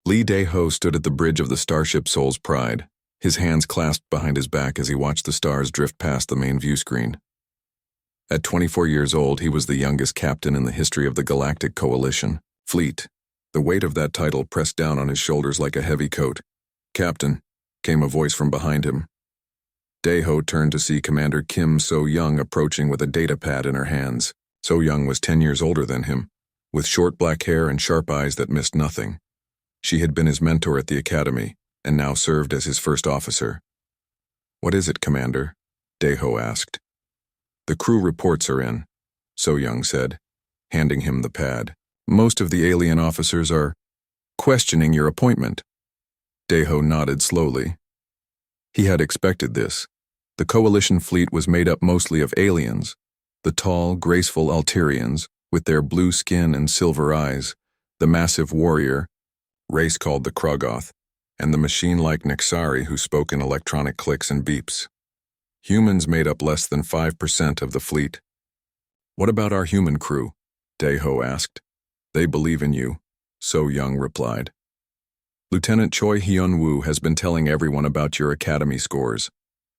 Lee Dae-ho stood at the bridge of the starship Soul's Pride, his hands clasped behind his back as he watched the stars drift past the main view screen. At 24 years old, he was the youngest captain in the history of the Galactic Coalition fleet. The weight of that title pressed down on his shoulders like a heavy coat. "Captain," came a voice from behind him. Dae-ho turned to see Commander Kim So-young approaching with a data pad in her hands. So-young was 10 years older than him, with short black hair and sharp eyes that missed nothing. She had been his mentor at the academy, and now served as his first officer. "What is it, Commander?" Dae-ho asked. "The crew reports are in," So-young said, handing him the pad. "Most of the alien officers are questioning your appointment." Dae-ho nodded slowly. He had expected this. The Coalition fleet was made up mostly of aliens, the tall, graceful Alterians, with their blue skin and silver eyes, the massive warrior, race called the Krogoth, and the machine-like Nexari who spoke in electronic clicks and beeps. Humans made up less than 5% of the fleet. "What about our human crew?" Dae-ho asked. "They believe in you," So-young replied. "Lieutenant Choi Hyun-woo has been telling everyone about your academy scores,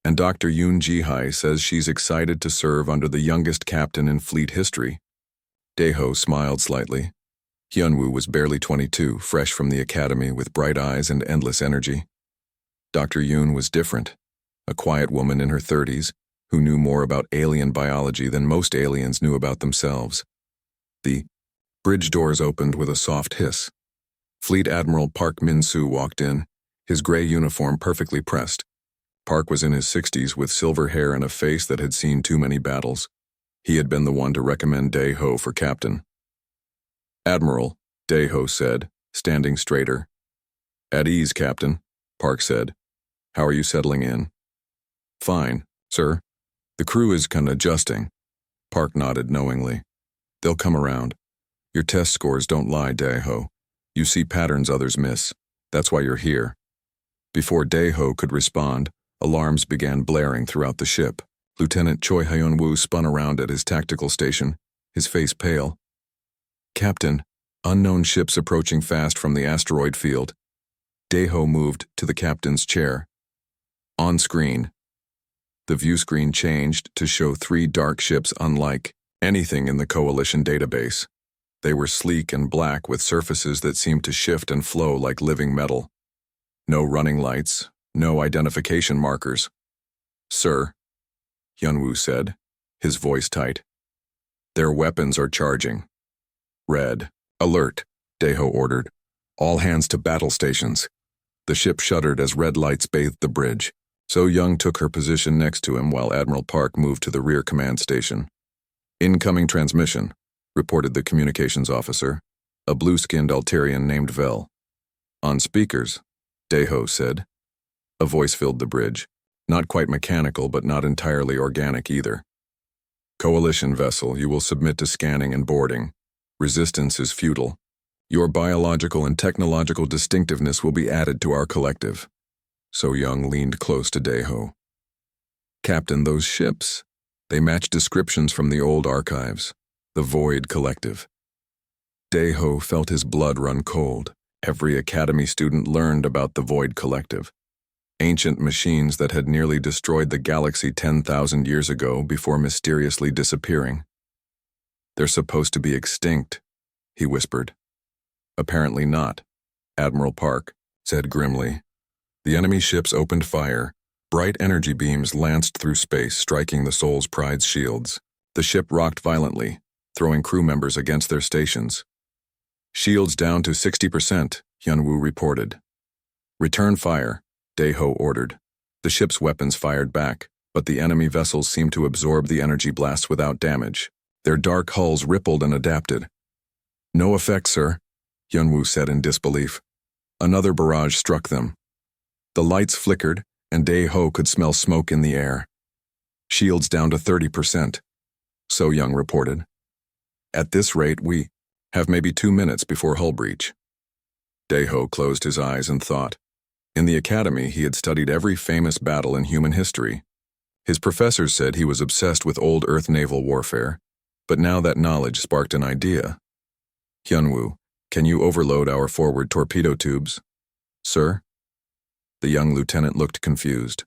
and Dr. Yoon Ji-hai says she's excited to serve under the youngest captain in fleet history." Dae-ho smiled slightly. Hyun-woo was barely 22, fresh from the academy with bright eyes and endless energy. Dr. Yoon was different, a quiet woman in her 30s who knew more about alien biology than most aliens knew about themselves. The bridge doors opened with a soft hiss. Fleet Admiral Park Min-soo walked in, his gray uniform perfectly pressed. Park was in his 60s with silver hair and a face that had seen too many battles. He had been the one to recommend Dae-ho for captain. "Admiral," Dae-ho said, standing straighter. "At ease, Captain," Park said. "How are you settling in?" "Fine, sir. The crew is adjusting." Park nodded knowingly. "They'll come around. Your test scores don't lie, Dae-ho. You see patterns others miss. That's why you're here." Before Dae-ho could respond, alarms began blaring throughout the ship. Lieutenant Choi Hyun-woo spun around at his tactical station, his face pale. "Captain, unknown ships approaching fast from the asteroid field." Dae-ho moved to the captain's chair. On screen. The view screen changed to show 3 dark ships unlike anything in the Coalition database. They were sleek and black with surfaces that seemed to shift and flow like living metal. No running lights, no identification markers. "Sir," Hyun-woo said, his voice tight. "Their weapons are charging." "Red alert," Dae-ho ordered. "All hands to battle stations." The ship shuddered as red lights bathed the bridge. So-young took her position next to him while Admiral Park moved to the rear command station. "Incoming transmission," reported the communications officer, a blue-skinned Alterian named Vel. "On speakers," Dae-ho said. A voice filled the bridge, not quite mechanical but not entirely organic either. "Coalition vessel, you will submit to scanning and boarding. Resistance is futile. Your biological and technological distinctiveness will be added to our collective." So-young leaned close to Dae-ho. "Captain, those ships, they match descriptions from the old archives. The Void Collective." Dae-ho felt his blood run cold. Every academy student learned about the Void Collective. Ancient machines that had nearly destroyed the galaxy 10,000 years ago before mysteriously disappearing. "They're supposed to be extinct," he whispered. "Apparently not," Admiral Park said grimly. The enemy ships opened fire. Bright energy beams lanced through space, striking the Soul's Pride's shields. The ship rocked violently, throwing crew members against their stations. "Shields down to 60%, Hyun-woo reported. "Return fire," Dae-ho ordered. The ship's weapons fired back, but the enemy vessels seemed to absorb the energy blasts without damage. Their dark hulls rippled and adapted. "No effect, sir," Hyun-woo said in disbelief. Another barrage struck them. The lights flickered, and Dae-ho could smell smoke in the air. "Shields down to 30%, So-young reported. "At this rate, we have maybe 2 minutes before hull breach." Dae-ho closed his eyes and thought. In the academy, he had studied every famous battle in human history. His professors said he was obsessed with old Earth naval warfare, but now that knowledge sparked an idea. "Hyun-woo, Can you overload our forward torpedo tubes? Sir? The young lieutenant looked confused.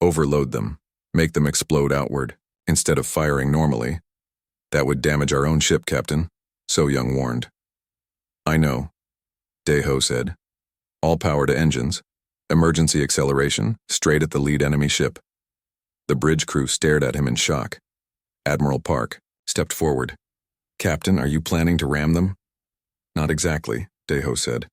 Overload them. Make them explode outward, instead of firing normally. That would damage our own ship, Captain, So Young warned. I know, Deho said. All power to engines. Emergency acceleration, straight at the lead enemy ship. The bridge crew stared at him in shock. Admiral Park stepped forward. Captain, are you planning to ram them? Not exactly, Deho said.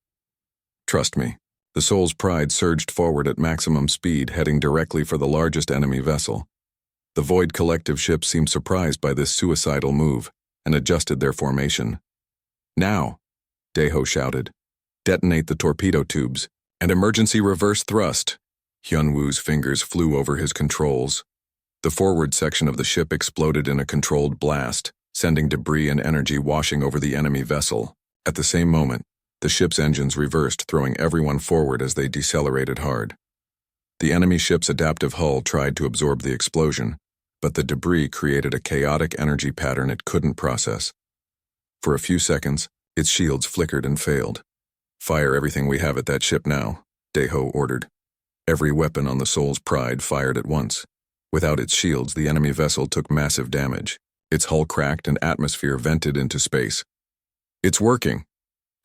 Trust me. The Soul's Pride surged forward at maximum speed, heading directly for the largest enemy vessel. The Void Collective ship seemed surprised by this suicidal move and adjusted their formation. Now, Deho shouted. Detonate the torpedo tubes and emergency reverse thrust. Hyunwoo's fingers flew over his controls. The forward section of the ship exploded in a controlled blast, sending debris and energy washing over the enemy vessel. At the same moment, the ship's engines reversed, throwing everyone forward as they decelerated hard. The enemy ship's adaptive hull tried to absorb the explosion, but the debris created a chaotic energy pattern it couldn't process. For a few seconds, its shields flickered and failed. Fire everything we have at that ship now, Deho ordered. Every weapon on the Soul's Pride fired at once. Without its shields, the enemy vessel took massive damage. Its hull cracked and atmosphere vented into space. It's working,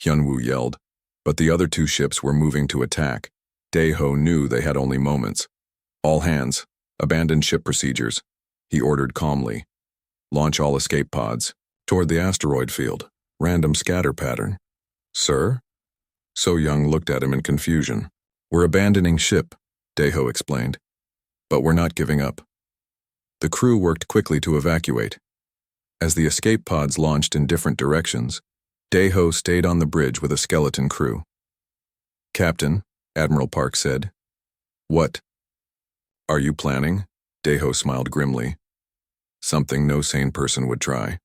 Hyunwoo yelled, but the other two ships were moving to attack. Deho knew they had only moments. All hands, abandon ship procedures, he ordered calmly. Launch all escape pods. Toward the asteroid field. Random scatter pattern. Sir? So Young looked at him in confusion. We're abandoning ship, Deho explained. But we're not giving up. The crew worked quickly to evacuate. As the escape pods launched in different directions, Deho stayed on the bridge with a skeleton crew. Captain, Admiral Park said. What? Are you planning? Deho smiled grimly. Something no sane person would try.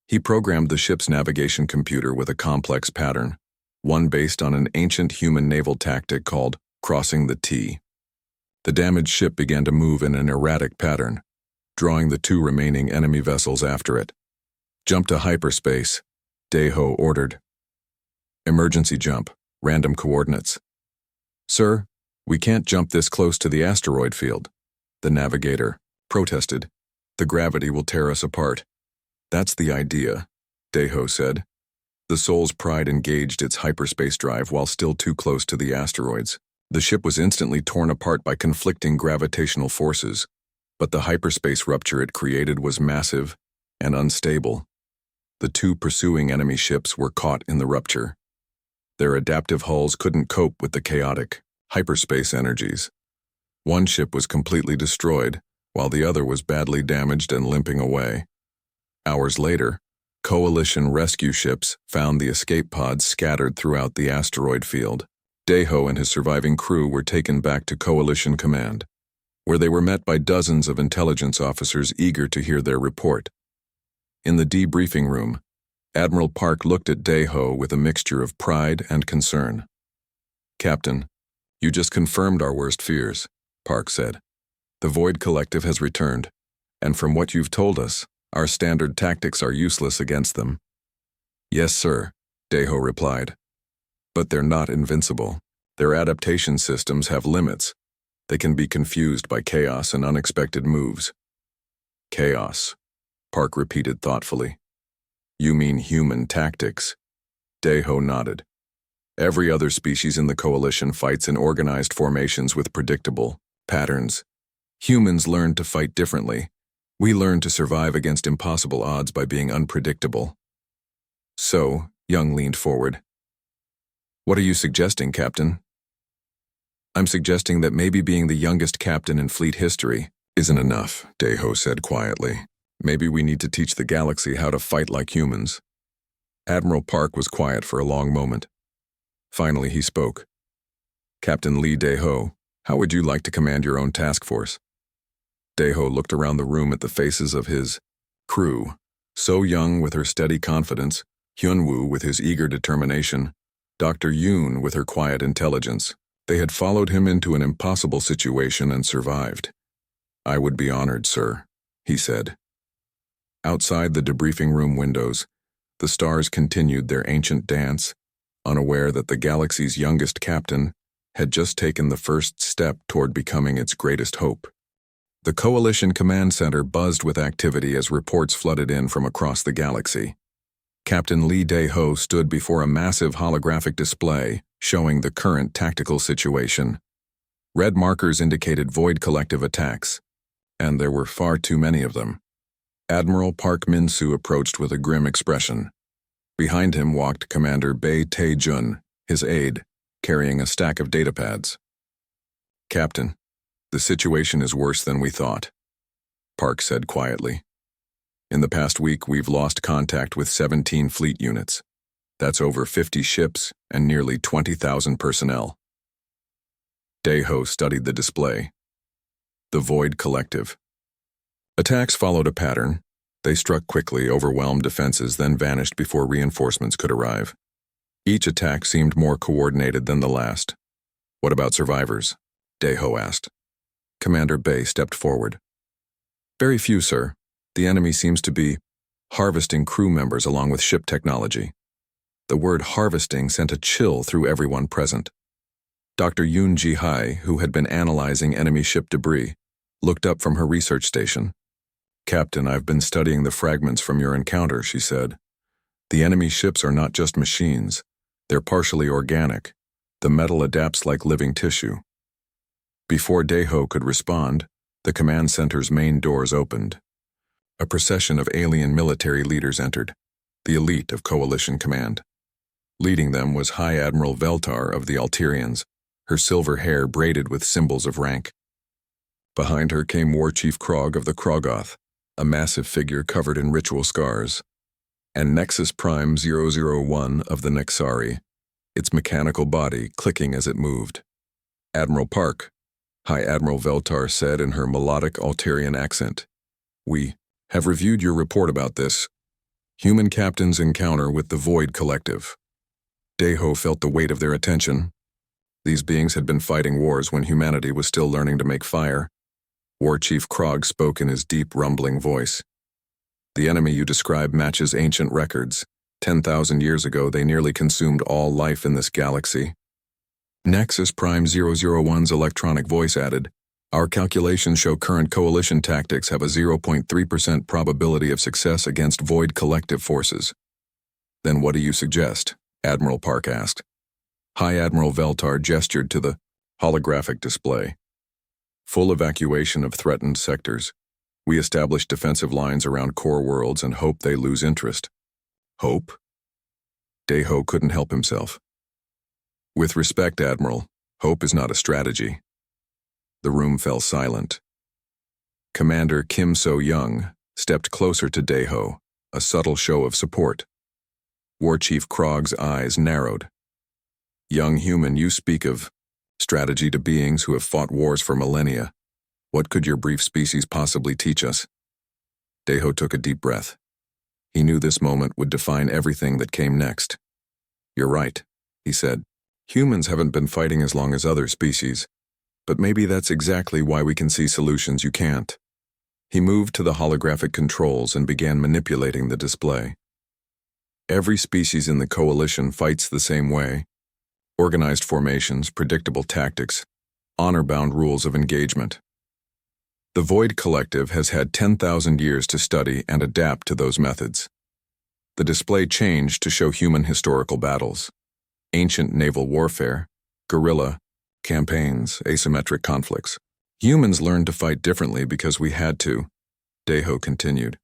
He programmed the ship's navigation computer with a complex pattern, one based on an ancient human naval tactic called crossing the T. The damaged ship began to move in an erratic pattern, drawing the two remaining enemy vessels after it. Jump to hyperspace, Deho ordered. Emergency jump, random coordinates. Sir, we can't jump this close to the asteroid field, the navigator protested. The gravity will tear us apart. That's the idea, Deho said. The Soul's Pride engaged its hyperspace drive while still too close to the asteroids. The ship was instantly torn apart by conflicting gravitational forces, but the hyperspace rupture it created was massive and unstable. The two pursuing enemy ships were caught in the rupture. Their adaptive hulls couldn't cope with the chaotic hyperspace energies. One ship was completely destroyed, while the other was badly damaged and limping away. Hours later, Coalition rescue ships found the escape pods scattered throughout the asteroid field. Deho and his surviving crew were taken back to Coalition Command, where they were met by dozens of intelligence officers eager to hear their report. In the debriefing room, Admiral Park looked at Deho with a mixture of pride and concern. Captain, you just confirmed our worst fears, Park said. The Void Collective has returned, and from what you've told us, our standard tactics are useless against them. Yes, sir, Deho replied. But they're not invincible. Their adaptation systems have limits. They can be confused by chaos and unexpected moves. Chaos, Park repeated thoughtfully. You mean human tactics? Deho nodded. Every other species in the coalition fights in organized formations with predictable patterns. Humans learn to fight differently. We learn to survive against impossible odds by being unpredictable. So, Young leaned forward. What are you suggesting, Captain? I'm suggesting that maybe being the youngest captain in fleet history isn't enough, Deho said quietly. Maybe we need to teach the galaxy how to fight like humans. Admiral Park was quiet for a long moment. Finally, he spoke. Captain Lee Deho, how would you like to command your own task force? Deho looked around the room at the faces of his crew, So Young with her steady confidence, Hyunwoo with his eager determination, Dr. Yoon with her quiet intelligence. They had followed him into an impossible situation and survived. I would be honored, sir, he said. Outside the debriefing room windows, The stars continued their ancient dance, unaware that the galaxy's youngest captain had just taken the first step toward becoming its greatest hope. The Coalition Command Center buzzed with activity as reports flooded in from across the galaxy. Captain Lee Dae-ho stood before a massive holographic display showing the current tactical situation. Red markers indicated Void Collective attacks, and there were far too many of them. Admiral Park Min-soo approached with a grim expression. Behind him walked Commander Bae Tae-jun, his aide, carrying a stack of datapads. "Captain, the situation is worse than we thought," Park said quietly. "In the past week, we've lost contact with 17 fleet units. That's over 50 ships and nearly 20,000 personnel." Dae-ho studied the display. The Void Collective. Attacks followed a pattern. They struck quickly, overwhelmed defenses, then vanished before reinforcements could arrive. Each attack seemed more coordinated than the last. "What about survivors?" Dae-ho asked. Commander Bae stepped forward. "Very few, sir. The enemy seems to be harvesting crew members along with ship technology." The word harvesting sent a chill through everyone present. Dr. Yoon Ji-hai, who had been analyzing enemy ship debris, looked up from her research station. "Captain, I've been studying the fragments from your encounter," she said. "The enemy ships are not just machines. They're partially organic. The metal adapts like living tissue." Before Dae-ho could respond, the command center's main doors opened. A procession of alien military leaders entered, the elite of Coalition Command. Leading them was High Admiral Veltar of the Alterians, her silver hair braided with symbols of rank. Behind her came War Chief Krog of the Krogoth, a massive figure covered in ritual scars, and Nexus Prime 001 of the Nexari, its mechanical body clicking as it moved. "Admiral Park," High Admiral Veltar said in her melodic Alterian accent, "We have reviewed your report about this human captain's encounter with the Void Collective." Dae-ho felt the weight of their attention. These beings had been fighting wars when humanity was still learning to make fire. War Chief Krog spoke in his deep, rumbling voice. "The enemy you describe matches ancient records. 10,000 years ago, they nearly consumed all life in this galaxy." Nexus Prime 001's electronic voice added, "Our calculations show current coalition tactics have a 0.3% probability of success against Void Collective forces." "Then what do you suggest?" Admiral Park asked. High Admiral Veltar gestured to the holographic display. "Full evacuation of threatened sectors. We establish defensive lines around core worlds and hope they lose interest." "Hope?" Dae-ho couldn't help himself. "With respect, Admiral, hope is not a strategy." The room fell silent. Commander Kim So-young stepped closer to Dae-ho, a subtle show of support. War Chief Krog's eyes narrowed. "Young human, you speak of strategy to beings who have fought wars for millennia. What could your brief species possibly teach us?" Dae-ho took a deep breath. He knew this moment would define everything that came next. "You're right," he said. "Humans haven't been fighting as long as other species, but maybe that's exactly why we can see solutions you can't." He moved to the holographic controls and began manipulating the display. Every species in the coalition fights the same way. Organized formations, predictable tactics, honor-bound rules of engagement. The Void Collective has had 10,000 years to study and adapt to those methods. The display changed to show human historical battles, ancient naval warfare, guerrilla campaigns, asymmetric conflicts. Humans learned to fight differently because we had to, Dae-ho continued.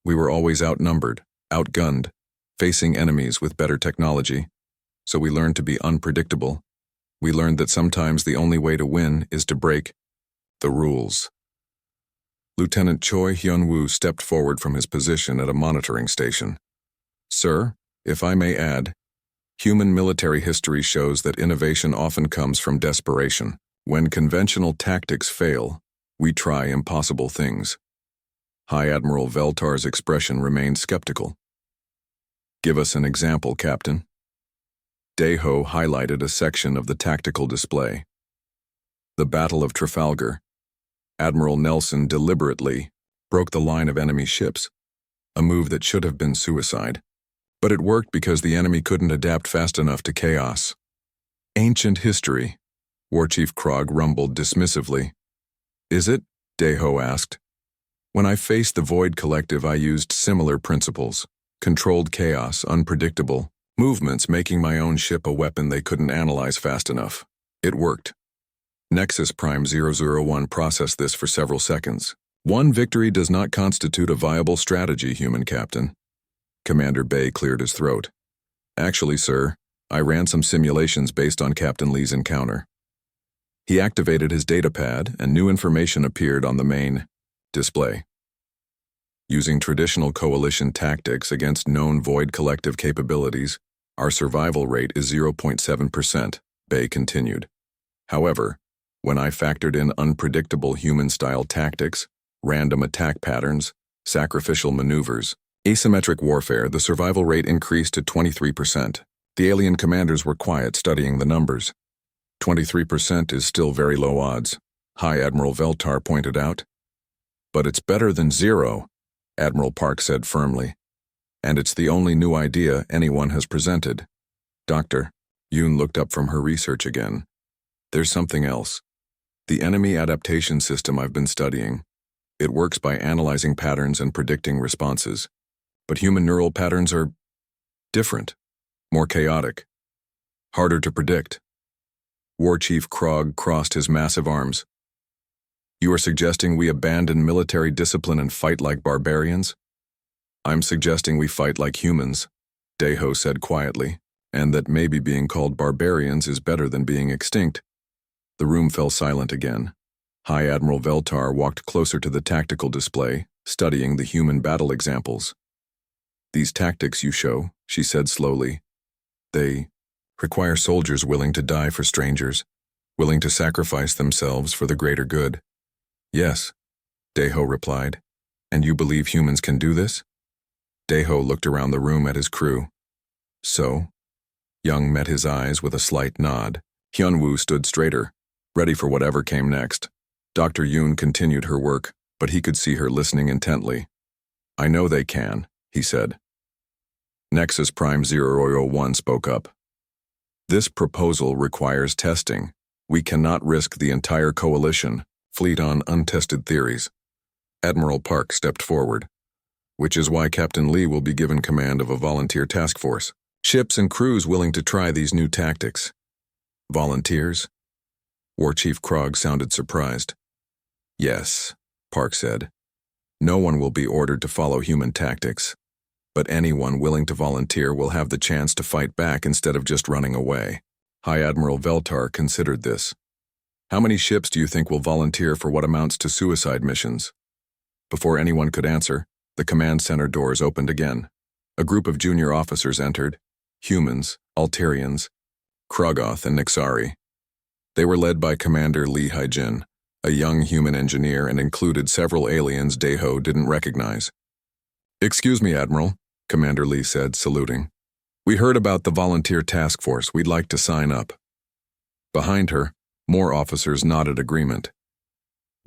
We were always outnumbered, outgunned, facing enemies with better technology. So we learned to be unpredictable. We learned that sometimes the only way to win is to break the rules. Lieutenant Choi Hyun-woo stepped forward from his position at a monitoring station. "Sir, if I may add, human military history shows that innovation often comes from desperation. When conventional tactics fail, we try impossible things." High Admiral Veltar's expression remained skeptical. "Give us an example, Captain." Dae-ho highlighted a section of the tactical display. The Battle of Trafalgar. Admiral Nelson deliberately broke the line of enemy ships, a move that should have been suicide. But it worked because the enemy couldn't adapt fast enough to chaos. Ancient history, War Chief Krog rumbled dismissively. Is it? Deho asked. When I faced the Void Collective, I used similar principles. Controlled chaos, unpredictable, movements making my own ship a weapon they couldn't analyze fast enough. It worked. Nexus Prime 001 processed this for several seconds. One victory does not constitute a viable strategy, human captain. Commander Bay cleared his throat. Actually, sir, I ran some simulations based on Captain Lee's encounter. He activated his datapad, and new information appeared on the main display. Using traditional coalition tactics against known Void Collective capabilities, our survival rate is 0.7%, Bay continued. However, when I factored in unpredictable human-style tactics, random attack patterns, sacrificial maneuvers, asymmetric warfare, the survival rate increased to 23%. The alien commanders were quiet, studying the numbers. 23% is still very low odds, High Admiral Veltar pointed out. But it's better than zero, Admiral Park said firmly. And it's the only new idea anyone has presented. Doctor, Yoon looked up from her research again. There's something else. The enemy adaptation system I've been studying. It works by analyzing patterns and predicting responses. But human neural patterns are different, more chaotic, harder to predict. War Chief Krog crossed his massive arms. You are suggesting we abandon military discipline and fight like barbarians? I'm suggesting we fight like humans, Deho said quietly, and that maybe being called barbarians is better than being extinct. The room fell silent again. High Admiral Veltar walked closer to the tactical display, studying the human battle examples. These tactics you show, she said slowly, they require soldiers willing to die for strangers, willing to sacrifice themselves for the greater good. Yes, Deho replied. And you believe humans can do this? Deho looked around the room at his crew. So? Young met his eyes with a slight nod. Hyunwoo stood straighter, ready for whatever came next. Dr. Yoon continued her work, but he could see her listening intently. I know they can, he said. Nexus Prime 001 spoke up. This proposal requires testing. We cannot risk the entire coalition, fleet on untested theories. Admiral Park stepped forward. Which is why Captain Lee will be given command of a volunteer task force. Ships and crews willing to try these new tactics. Volunteers? War Chief Krog sounded surprised. Yes, Park said. No one will be ordered to follow human tactics, but anyone willing to volunteer will have the chance to fight back instead of just running away. High Admiral Veltar considered this. How many ships do you think will volunteer for what amounts to suicide missions? Before anyone could answer, the command center doors opened again. A group of junior officers entered, humans, Alterians, Krogoth and Nixari. They were led by Commander Lee Haijin, a young human engineer, and included several aliens Deho didn't recognize. Excuse me, Admiral, Commander Lee said, saluting. We heard about the volunteer task force. We'd like to sign up. Behind her, more officers nodded agreement.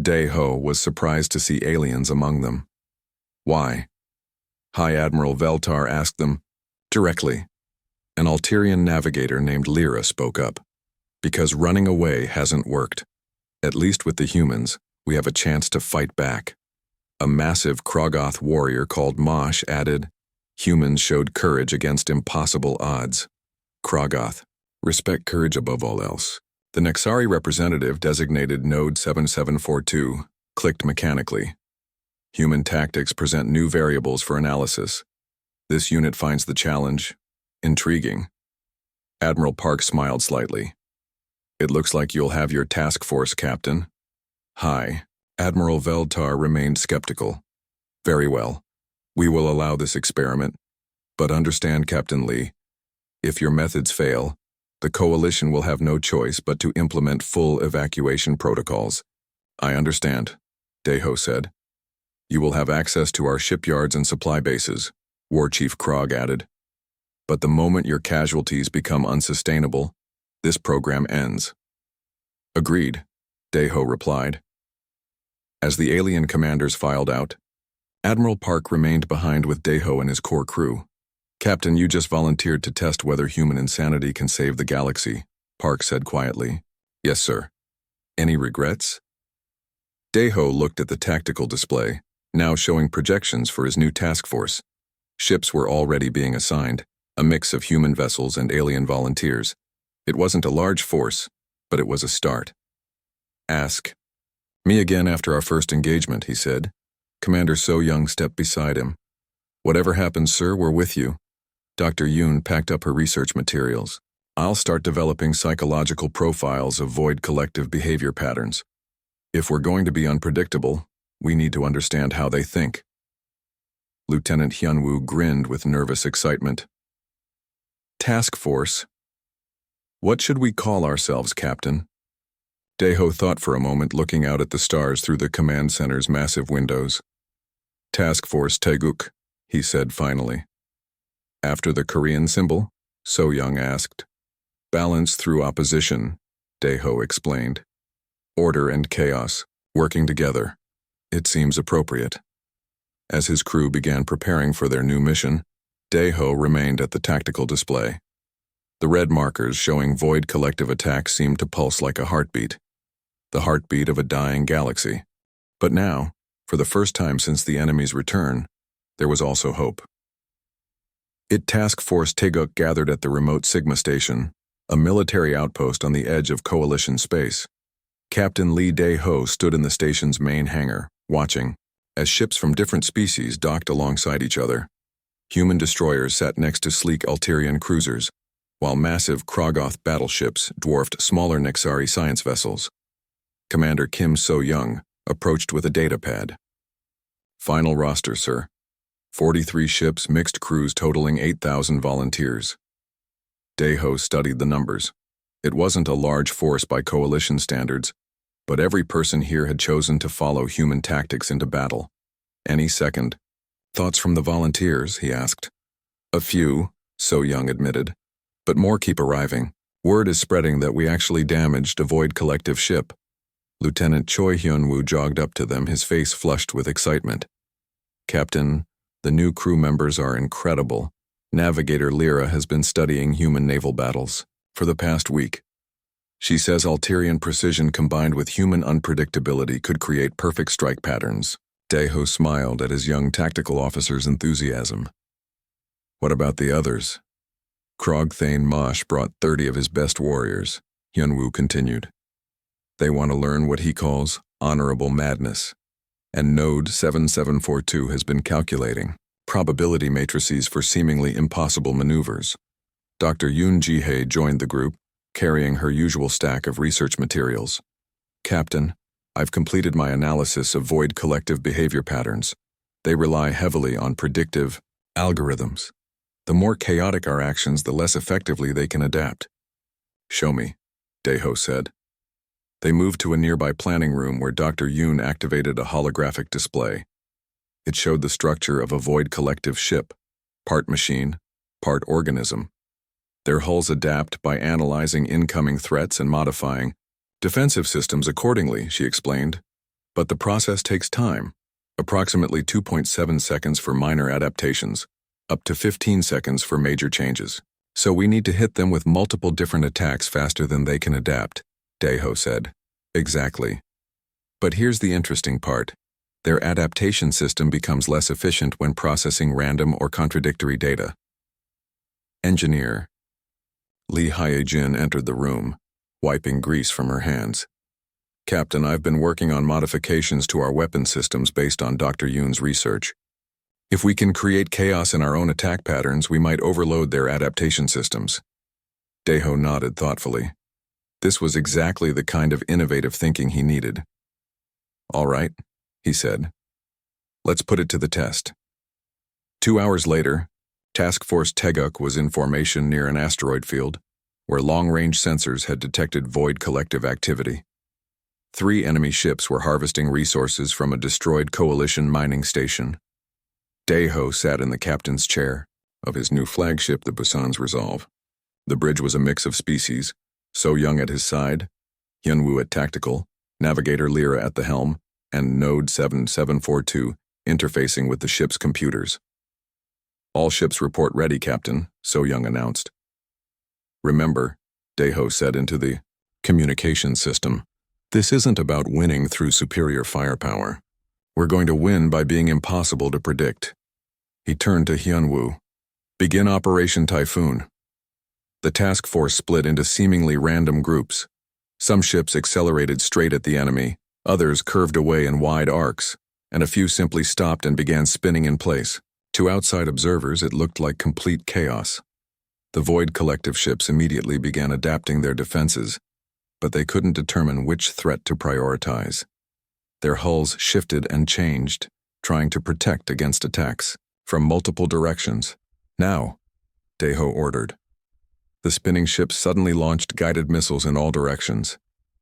Deho was surprised to see aliens among them. Why? High Admiral Veltar asked them directly. An Alterian navigator named Lyra spoke up. Because running away hasn't worked. At least with the humans, we have a chance to fight back. A massive Krogoth warrior called Mosh added, humans showed courage against impossible odds. Krogoth, respect courage above all else. The Nexari representative, designated Node 7742, clicked mechanically. Human tactics present new variables for analysis. This unit finds the challenge intriguing. Admiral Park smiled slightly. It looks like you'll have your task force, Captain. Hi. Admiral Veltar remained skeptical. Very well. We will allow this experiment. But understand, Captain Lee, if your methods fail, the Coalition will have no choice but to implement full evacuation protocols. I understand, Deho said. You will have access to our shipyards and supply bases, War Chief Krog added. But the moment your casualties become unsustainable, this program ends. Agreed, Deho replied. As the alien commanders filed out, Admiral Park remained behind with Deho and his core crew. Captain, you just volunteered to test whether human insanity can save the galaxy, Park said quietly. Yes, sir. Any regrets? Deho looked at the tactical display, now showing projections for his new task force. Ships were already being assigned, a mix of human vessels and alien volunteers. It wasn't a large force, but it was a start. Ask. Me again after our first engagement, he said. Commander So Young stepped beside him. Whatever happens, sir, we're with you. Dr. Yoon packed up her research materials. I'll start developing psychological profiles of void collective behavior patterns. If we're going to be unpredictable, we need to understand how they think. Lieutenant Hyunwoo grinned with nervous excitement. Task Force. What should we call ourselves, Captain? Deho thought for a moment, looking out at the stars through the command center's massive windows. Task Force Taeguk, he said finally. After the Korean symbol? So Young asked. Balance through opposition, Deho explained. Order and chaos, working together. It seems appropriate. As his crew began preparing for their new mission, Deho remained at the tactical display. The red markers showing void collective attack seemed to pulse like a heartbeat. The heartbeat of a dying galaxy. But now, for the first time since the enemy's return, there was also hope. Task Force Taeguk gathered at the remote Sigma station, a military outpost on the edge of Coalition space. Captain Lee Dae-ho stood in the station's main hangar, watching, as ships from different species docked alongside each other. Human destroyers sat next to sleek Alterian cruisers, while massive Krogoth battleships dwarfed smaller Nexari science vessels. Commander Kim So-young approached with a data pad. Final roster, sir. 43 ships, mixed crews totaling 8,000 volunteers. Dae-ho studied the numbers. It wasn't a large force by coalition standards, but every person here had chosen to follow human tactics into battle. Any second. Thoughts from the volunteers, he asked. A few, So-young admitted, but more keep arriving. Word is spreading that we actually damaged a void collective ship. Lieutenant Choi Hyun-woo jogged up to them, his face flushed with excitement. Captain, the new crew members are incredible. Navigator Lyra has been studying human naval battles for the past week. She says Alterian precision combined with human unpredictability could create perfect strike patterns. Dae-ho smiled at his young tactical officer's enthusiasm. What about the others? Krog Thane Mosh brought 30 of his best warriors, Hyun-woo continued. They want to learn what he calls honorable madness. And Node 7742 has been calculating probability matrices for seemingly impossible maneuvers. Dr. Yoon Ji-hae joined the group, carrying her usual stack of research materials. Captain, I've completed my analysis of void collective behavior patterns. They rely heavily on predictive algorithms. The more chaotic our actions, the less effectively they can adapt. Show me, Dae-ho said. They moved to a nearby planning room where Dr. Yoon activated a holographic display. It showed the structure of a void collective ship, part machine, part organism. Their hulls adapt by analyzing incoming threats and modifying defensive systems accordingly, she explained. But the process takes time, approximately 2.7 seconds for minor adaptations, up to 15 seconds for major changes. So we need to hit them with multiple different attacks faster than they can adapt, Dae-ho said. Exactly. But here's the interesting part. Their adaptation system becomes less efficient when processing random or contradictory data. Engineer. Lee Hae-jin entered the room, wiping grease from her hands. Captain, I've been working on modifications to our weapon systems based on Dr. Yoon's research. If we can create chaos in our own attack patterns, we might overload their adaptation systems. Dae-ho nodded thoughtfully. This was exactly the kind of innovative thinking he needed. All right, he said. Let's put it to the test. 2 hours later, Task Force Taeguk was in formation near an asteroid field, where long-range sensors had detected void collective activity. 3 enemy ships were harvesting resources from a destroyed coalition mining station. Dae-ho sat in the captain's chair of his new flagship, the Busan's Resolve. The bridge was a mix of species, So Young at his side, Hyun-woo at tactical, Navigator Lyra at the helm, and Node 7742 interfacing with the ship's computers. All ships report ready, Captain, So Young announced. Remember, Daeho said into the communication system, this isn't about winning through superior firepower. We're going to win by being impossible to predict. He turned to Hyunwoo. Begin Operation Typhoon. The task force split into seemingly random groups. Some ships accelerated straight at the enemy, others curved away in wide arcs, and a few simply stopped and began spinning in place. To outside observers, it looked like complete chaos. The Void Collective ships immediately began adapting their defenses, but they couldn't determine which threat to prioritize. Their hulls shifted and changed, trying to protect against attacks from multiple directions. Now, Daeho ordered. The spinning ships suddenly launched guided missiles in all directions.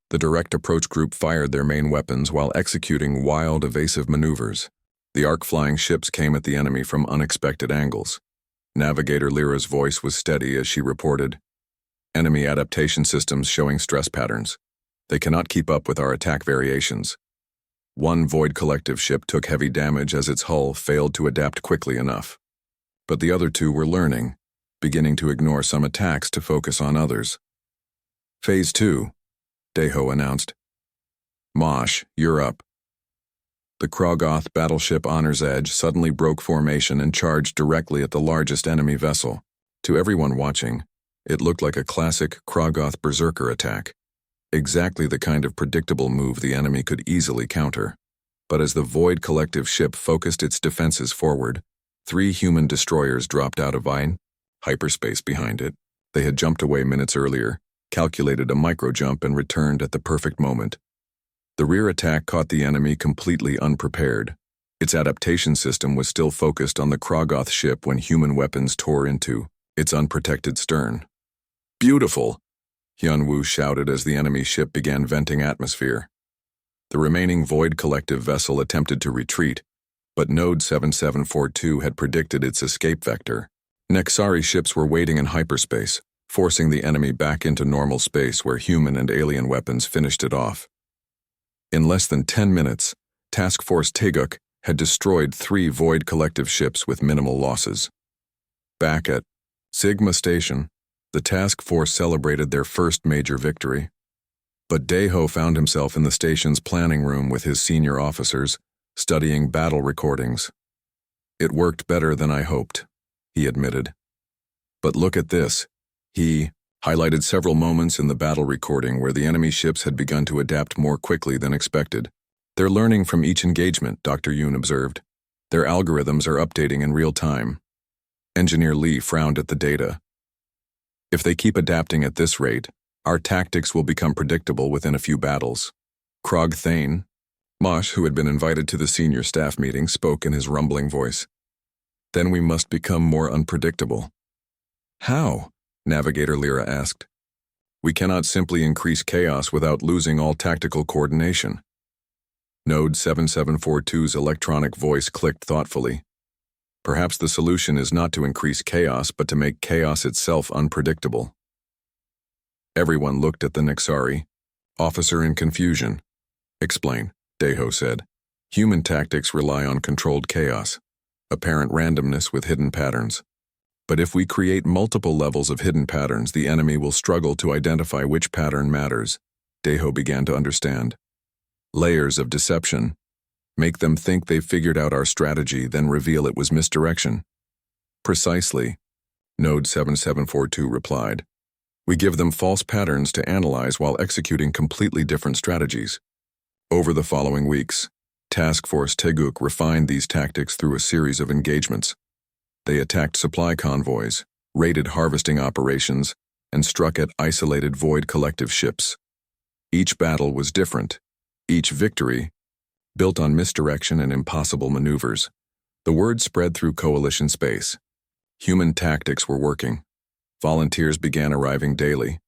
The direct approach group fired their main weapons while executing wild, evasive maneuvers. The arc-flying ships came at the enemy from unexpected angles. Navigator Lyra's voice was steady as she reported, enemy adaptation systems showing stress patterns. They cannot keep up with our attack variations. One Void Collective ship took heavy damage as its hull failed to adapt quickly enough. But the other two were learning, beginning to ignore some attacks to focus on others. Phase 2, Daeho announced. Mosh, you're up. The Krogoth battleship Honor's Edge suddenly broke formation and charged directly at the largest enemy vessel. To everyone watching, it looked like a classic Krogoth berserker attack. Exactly the kind of predictable move the enemy could easily counter. But as the Void Collective ship focused its defenses forward, 3 human destroyers dropped out of hyperspace behind it. They had jumped away minutes earlier, calculated a micro-jump and returned at the perfect moment. The rear attack caught the enemy completely unprepared. Its adaptation system was still focused on the Krogoth ship when human weapons tore into its unprotected stern. Beautiful! Hyunwoo shouted as the enemy ship began venting atmosphere. The remaining Void Collective vessel attempted to retreat, but Node 7742 had predicted its escape vector. Nexari ships were waiting in hyperspace, forcing the enemy back into normal space where human and alien weapons finished it off. In less than 10 minutes, Task Force Taeguk had destroyed 3 Void Collective ships with minimal losses. Back at Sigma Station, the task force celebrated their first major victory. But Daeho found himself in the station's planning room with his senior officers, studying battle recordings. It worked better than I hoped, he admitted. But look at this. He highlighted several moments in the battle recording where the enemy ships had begun to adapt more quickly than expected. They're learning from each engagement, Dr. Yoon observed. Their algorithms are updating in real time. Engineer Lee frowned at the data. If they keep adapting at this rate, our tactics will become predictable within a few battles. Krog Thane, Mosh, who had been invited to the senior staff meeting, spoke in his rumbling voice. Then we must become more unpredictable. How? Navigator Lyra asked. We cannot simply increase chaos without losing all tactical coordination. Node 7742's electronic voice clicked thoughtfully. Perhaps the solution is not to increase chaos, but to make chaos itself unpredictable. Everyone looked at the Nexari. Officer in confusion. Explain, Daeho said. Human tactics rely on controlled chaos, apparent randomness with hidden patterns. But if we create multiple levels of hidden patterns, the enemy will struggle to identify which pattern matters. Daeho began to understand. Layers of deception. Make them think they've figured out our strategy, then reveal it was misdirection. Precisely, Node 7742 replied. We give them false patterns to analyze while executing completely different strategies. Over the following weeks, Task Force Taeguk refined these tactics through a series of engagements. They attacked supply convoys, raided harvesting operations, and struck at isolated Void Collective ships. Each battle was different. Each victory built on misdirection and impossible maneuvers. The word spread through coalition space. Human tactics were working. Volunteers began arriving daily,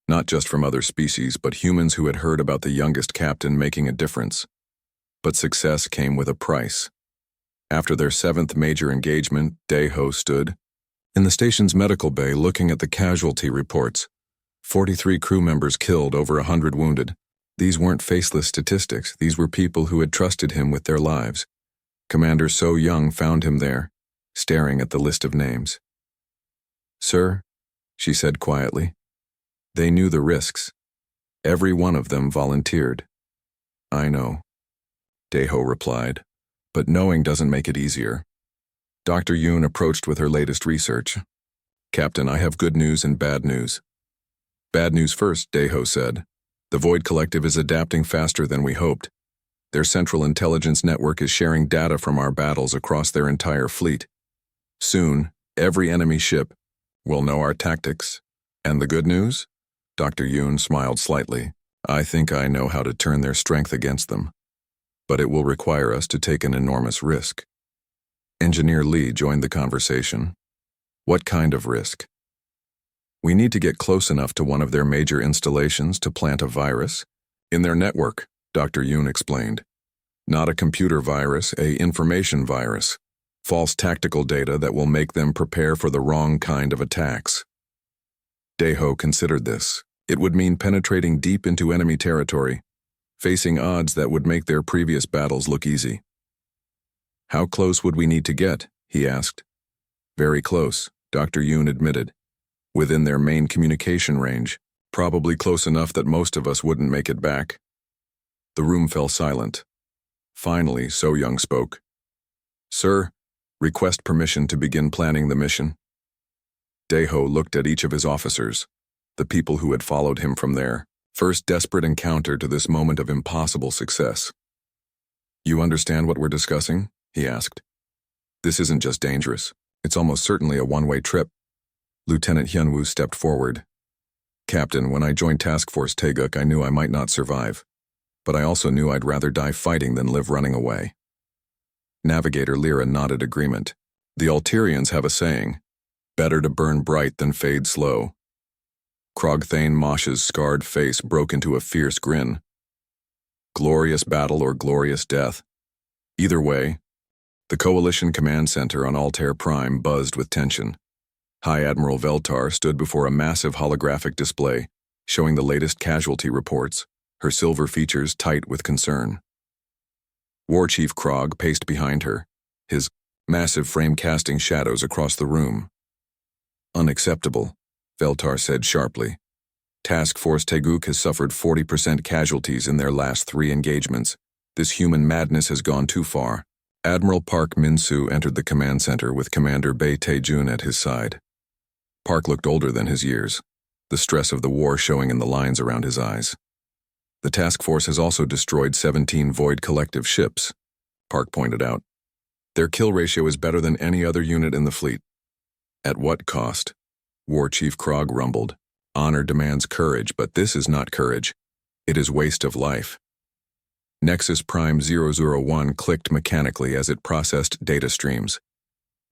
not just from other species, but humans who had heard about the youngest captain making a difference. But success came with a price. After their 7th major engagement, Daeho stood in the station's medical bay looking at the casualty reports. 43 crew members killed, over 100 wounded. These weren't faceless statistics. These were people who had trusted him with their lives. Commander So Young found him there, staring at the list of names. "Sir," she said quietly. They knew the risks. Every one of them volunteered. "I know," Deho replied, "but knowing doesn't make it easier." Dr. Yoon approached with her latest research. "Captain, I have good news and bad news." "Bad news first," Deho said. "The Void Collective is adapting faster than we hoped. Their central intelligence network is sharing data from our battles across their entire fleet. Soon, every enemy ship will know our tactics. And the good news?" Dr. Yoon smiled slightly. "I think I know how to turn their strength against them. But it will require us to take an enormous risk." Engineer Lee joined the conversation. "What kind of risk?" "We need to get close enough to one of their major installations to plant a virus in their network," Dr. Yoon explained. "Not a computer virus, a information virus. False tactical data that will make them prepare for the wrong kind of attacks." Deho considered this. It would mean penetrating deep into enemy territory, facing odds that would make their previous battles look easy. "How close would we need to get?" he asked. "Very close," Dr. Yoon admitted. "Within their main communication range, probably close enough that most of us wouldn't make it back." The room fell silent. Finally, So-young spoke. "Sir, request permission to begin planning the mission." Deho looked at each of his officers, the people who had followed him from their first desperate encounter to this moment of impossible success. "You understand what we're discussing?" he asked. "This isn't just dangerous. It's almost certainly a one-way trip." Lieutenant Hyunwoo stepped forward. "Captain, when I joined Task Force Taeguk, I knew I might not survive. But I also knew I'd rather die fighting than live running away." Navigator Lyra nodded agreement. "The Alterians have a saying, better to burn bright than fade slow." Krogthane Mosh's scarred face broke into a fierce grin. "Glorious battle or glorious death. Either way." The Coalition Command Center on Altair Prime buzzed with tension. High Admiral Veltar stood before a massive holographic display, showing the latest casualty reports, her silver features tight with concern. War Chief Krog paced behind her, his massive frame casting shadows across the room. "Unacceptable," Veltar said sharply. "Task Force Taeguk has suffered 40% casualties in their last 3 engagements. This human madness has gone too far." Admiral Park Min-soo entered the command center with Commander Bae Tae-jun at his side. Park looked older than his years, the stress of the war showing in the lines around his eyes. "The task force has also destroyed 17 Void Collective ships," Park pointed out. "Their kill ratio is better than any other unit in the fleet." "At what cost?" War Chief Krog rumbled. "Honor demands courage, but this is not courage. It is waste of life." Nexus Prime 001 clicked mechanically as it processed data streams.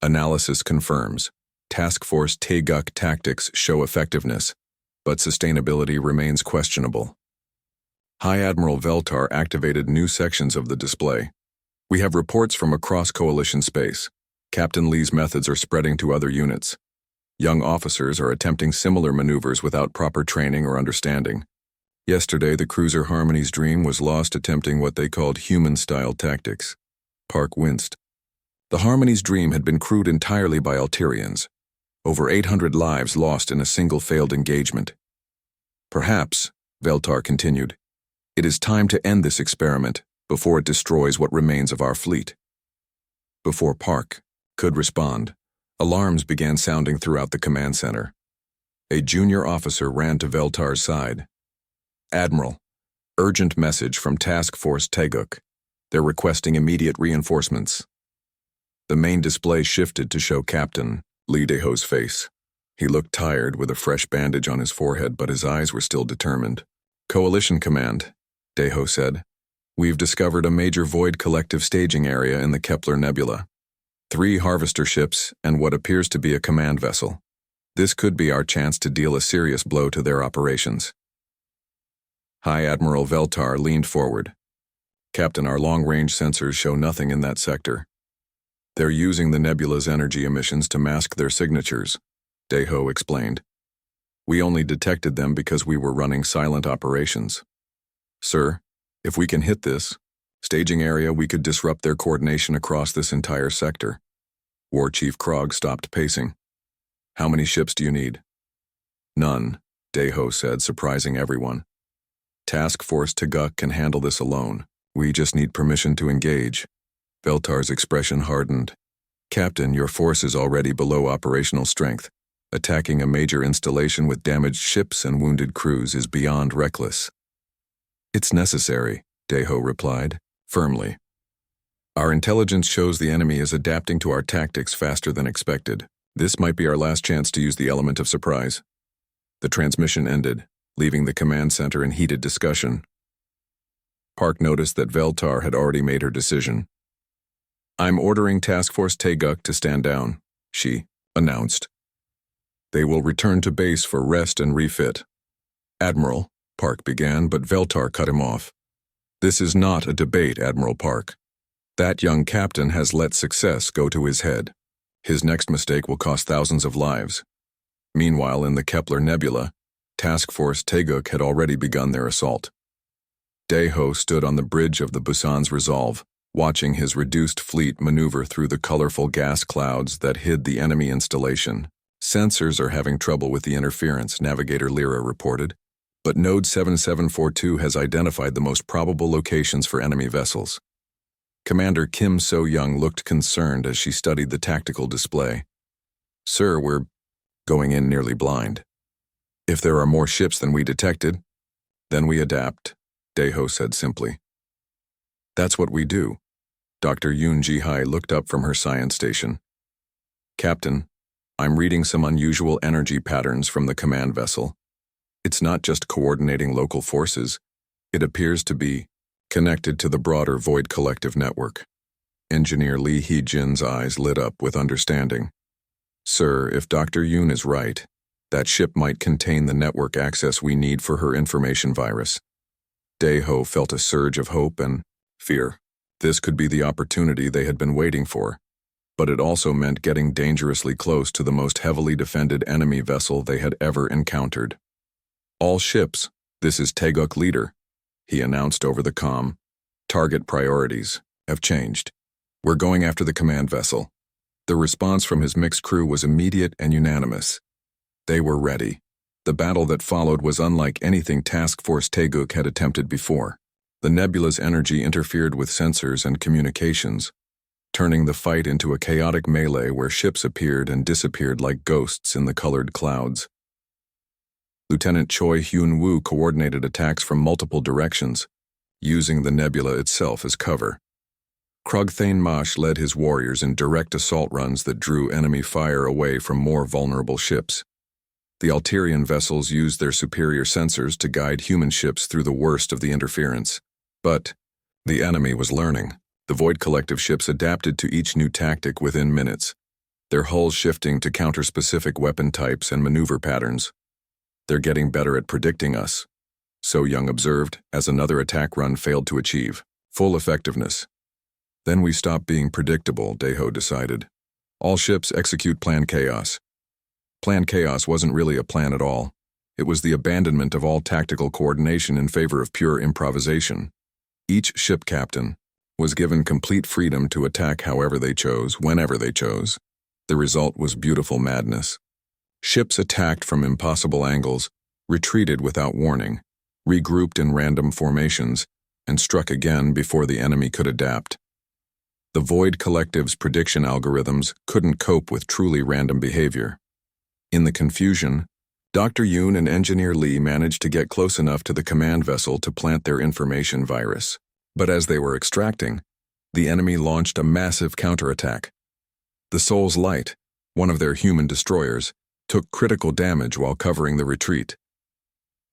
Analysis confirms. Task Force Taeguk tactics show effectiveness, but sustainability remains questionable. High Admiral Veltar activated new sections of the display. "We have reports from across Coalition space. Captain Lee's methods are spreading to other units. Young officers are attempting similar maneuvers without proper training or understanding. Yesterday, the cruiser Harmony's Dream was lost attempting what they called human-style tactics." Park winced. The Harmony's Dream had been crewed entirely by Alterians. Over 800 lives lost in a single failed engagement. "Perhaps," Veltar continued, "it is time to end this experiment before it destroys what remains of our fleet." Before Park could respond, alarms began sounding throughout the command center. A junior officer ran to Veltar's side. "Admiral, urgent message from Task Force Taeguk. They're requesting immediate reinforcements." The main display shifted to show Captain Lee Deho's face. He looked tired with a fresh bandage on his forehead, but his eyes were still determined. "Coalition Command," Deho said. "We've discovered a major Void Collective staging area in the Kepler Nebula. 3 harvester ships and what appears to be a command vessel. This could be our chance to deal a serious blow to their operations." High Admiral Veltar leaned forward. "Captain, our long-range sensors show nothing in that sector. They're using the nebula's energy emissions to mask their signatures," Deho explained. "We only detected them because we were running silent operations. Sir, if we can hit this staging area, we could disrupt their coordination across this entire sector." War Chief Krog stopped pacing. How many ships do you need? None, Deho said, surprising everyone. Task Force Teguk can handle this alone. We just need permission to engage. Veltar's expression hardened. Captain, your force is already below operational strength. Attacking a major installation with damaged ships and wounded crews is beyond reckless. It's necessary, Deho replied, firmly. Our intelligence shows the enemy is adapting to our tactics faster than expected. This might be our last chance to use the element of surprise. The transmission ended, leaving the command center in heated discussion. Park noticed that Veltar had already made her decision. I'm ordering Task Force Teguk to stand down, she announced. They will return to base for rest and refit. Admiral, Park began, but Veltar cut him off. This is not a debate, Admiral Park. That young captain has let success go to his head. His next mistake will cost thousands of lives. Meanwhile, in the Kepler Nebula, Task Force Teguk had already begun their assault. Deho stood on the bridge of the Busan's Resolve, watching his reduced fleet maneuver through the colorful gas clouds that hid the enemy installation. Sensors are having trouble with the interference, Navigator Lyra reported, but Node 7742 has identified the most probable locations for enemy vessels. Commander Kim So-young looked concerned as she studied the tactical display. Sir, we're going in nearly blind. If there are more ships than we detected, then we adapt, Deho said simply. That's what we do. Dr. Yoon Ji-hai looked up from her science station. Captain, I'm reading some unusual energy patterns from the command vessel. It's not just coordinating local forces. It appears to be connected to the broader Void Collective network. Engineer Lee Hee-jin's eyes lit up with understanding. Sir, if Dr. Yoon is right, that ship might contain the network access we need for her information virus. Deho felt a surge of hope and fear. This could be the opportunity they had been waiting for, but it also meant getting dangerously close to the most heavily defended enemy vessel they had ever encountered. All ships, this is Teguk Leader, he announced over the comm. Target priorities have changed. We're going after the command vessel. The response from his mixed crew was immediate and unanimous. They were ready. The battle that followed was unlike anything Task Force Teguk had attempted before. The nebula's energy interfered with sensors and communications, turning the fight into a chaotic melee where ships appeared and disappeared like ghosts in the colored clouds. Lieutenant Choi Hyun-woo coordinated attacks from multiple directions, using the nebula itself as cover. Krug Thane-Mash led his warriors in direct assault runs that drew enemy fire away from more vulnerable ships. The Alterian vessels used their superior sensors to guide human ships through the worst of the interference. But the enemy was learning. The Void Collective ships adapted to each new tactic within minutes, their hulls shifting to counter-specific weapon types and maneuver patterns. They're getting better at predicting us, So-young observed as another attack run failed to achieve full effectiveness. Then we stop being predictable, Deho decided. All ships execute Plan Chaos. Plan Chaos wasn't really a plan at all. It was the abandonment of all tactical coordination in favor of pure improvisation. Each ship captain was given complete freedom to attack however they chose, whenever they chose. The result was beautiful madness. Ships attacked from impossible angles, retreated without warning, regrouped in random formations, and struck again before the enemy could adapt. The Void Collective's prediction algorithms couldn't cope with truly random behavior. In the confusion, Dr. Yoon and Engineer Lee managed to get close enough to the command vessel to plant their information virus. But as they were extracting, the enemy launched a massive counterattack. The Soul's Light, one of their human destroyers, took critical damage while covering the retreat.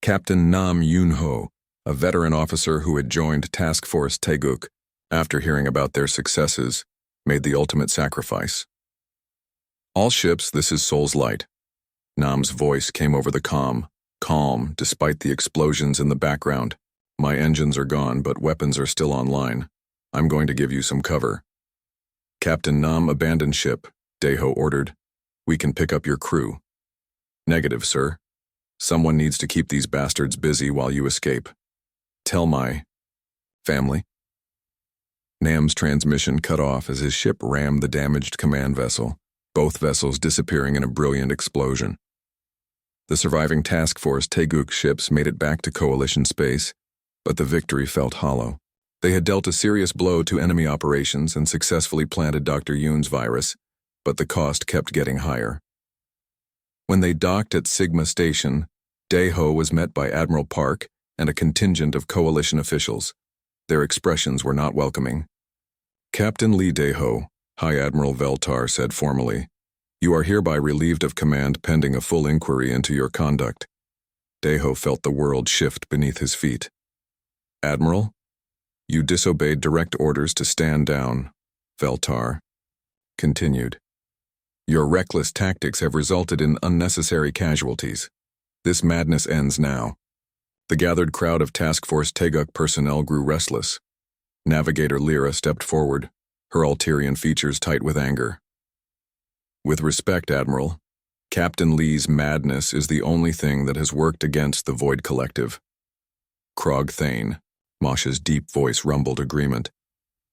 Captain Nam Yoon-ho, a veteran officer who had joined Task Force Teguk, after hearing about their successes, made the ultimate sacrifice. All ships, this is Soul's Light. Nam's voice came over the comm, calm despite the explosions in the background. My engines are gone, but weapons are still online. I'm going to give you some cover. Captain Nam, abandon ship, Deho ordered. We can pick up your crew. Negative, sir. Someone needs to keep these bastards busy while you escape. Tell my family. Nam's transmission cut off as his ship rammed the damaged command vessel, both vessels disappearing in a brilliant explosion. The surviving Task Force Taeguk ships made it back to Coalition space, but the victory felt hollow. They had dealt a serious blow to enemy operations and successfully planted Dr. Yoon's virus, but the cost kept getting higher. When they docked at Sigma Station, Daeho was met by Admiral Park and a contingent of Coalition officials. Their expressions were not welcoming. "Captain Lee Daeho," High Admiral Veltar said formally, "you are hereby relieved of command pending a full inquiry into your conduct." Daeho felt the world shift beneath his feet. "Admiral, you disobeyed direct orders to stand down," Veltar continued. "Your reckless tactics have resulted in unnecessary casualties. This madness ends now." The gathered crowd of Task Force Taeguk personnel grew restless. Navigator Lyra stepped forward, her ulterior features tight with anger. "With respect, Admiral, Captain Lee's madness is the only thing that has worked against the Void Collective." Krog Thane, Mosha's deep voice rumbled agreement.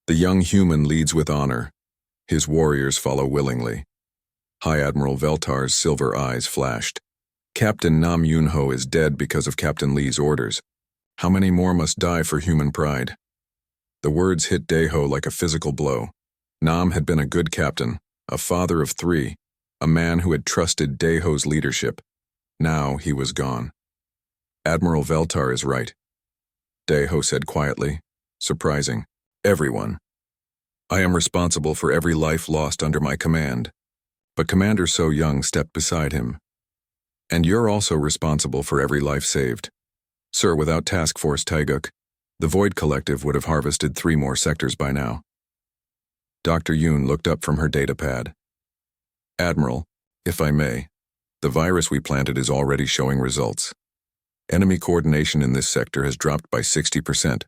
"The young human leads with honor. His warriors follow willingly." High Admiral Veltar's silver eyes flashed. "Captain Nam Yunho is dead because of Captain Lee's orders. How many more must die for human pride?" The words hit Daeho like a physical blow. Nam had been a good captain, a father of 3, a man who had trusted Daeho's leadership. Now he was gone. "Admiral Veltar is right," Daeho said quietly. "Surprising. Everyone. I am responsible for every life lost under my command." But Commander So Young stepped beside him. "And you're also responsible for every life saved. Sir, without Task Force Taeguk, the Void Collective would have harvested 3 more sectors by now." Dr. Yoon looked up from her datapad. "Admiral, if I may, the virus we planted is already showing results. Enemy coordination in this sector has dropped by 60%.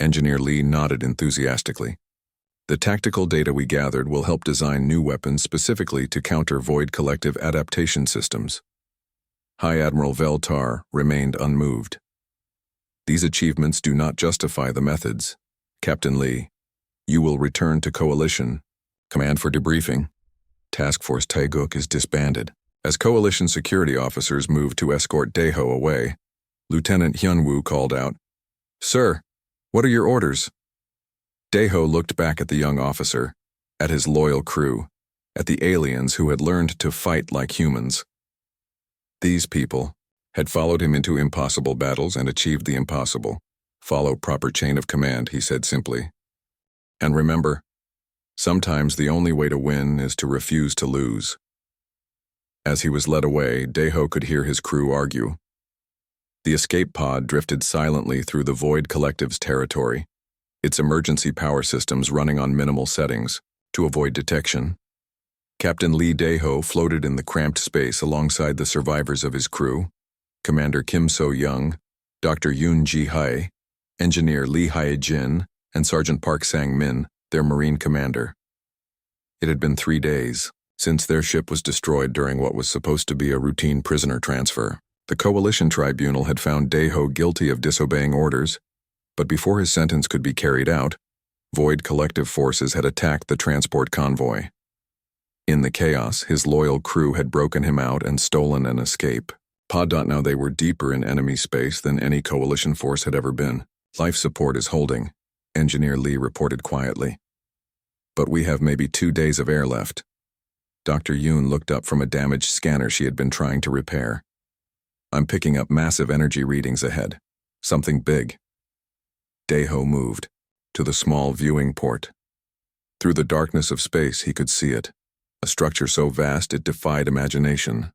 Engineer Lee nodded enthusiastically. "The tactical data we gathered will help design new weapons specifically to counter Void Collective adaptation systems." High Admiral Veltar remained unmoved. "These achievements do not justify the methods. Captain Lee, you will return to Coalition. Command for debriefing. Task Force Taeguk is disbanded." As Coalition security officers moved to escort Daeho away, Lieutenant Hyunwoo called out, "Sir, what are your orders?" Daeho looked back at the young officer, at his loyal crew, at the aliens who had learned to fight like humans. These people had followed him into impossible battles and achieved the impossible. "Follow proper chain of command," he said simply. "And remember, sometimes the only way to win is to refuse to lose." As he was led away, Daeho could hear his crew argue. The escape pod drifted silently through the Void Collective's territory, its emergency power systems running on minimal settings to avoid detection. Captain Lee Daeho floated in the cramped space alongside the survivors of his crew, Commander Kim So-young, Dr. Yoon Ji-hae, Engineer Lee Hae-jin, and Sergeant Park Sang-min, their Marine commander. It had been 3 days since their ship was destroyed during what was supposed to be a routine prisoner transfer. The Coalition Tribunal had found Daeho guilty of disobeying orders, but before his sentence could be carried out, Void Collective forces had attacked the transport convoy. In the chaos, his loyal crew had broken him out and stolen an escape. Now they were deeper in enemy space than any Coalition force had ever been. "Life support is holding," Engineer Lee reported quietly. "But we have maybe 2 days of air left." Dr. Yoon looked up from a damaged scanner she had been trying to repair. "I'm picking up massive energy readings ahead. Something big." Daeho moved to the small viewing port. Through the darkness of space, he could see it, a structure so vast it defied imagination.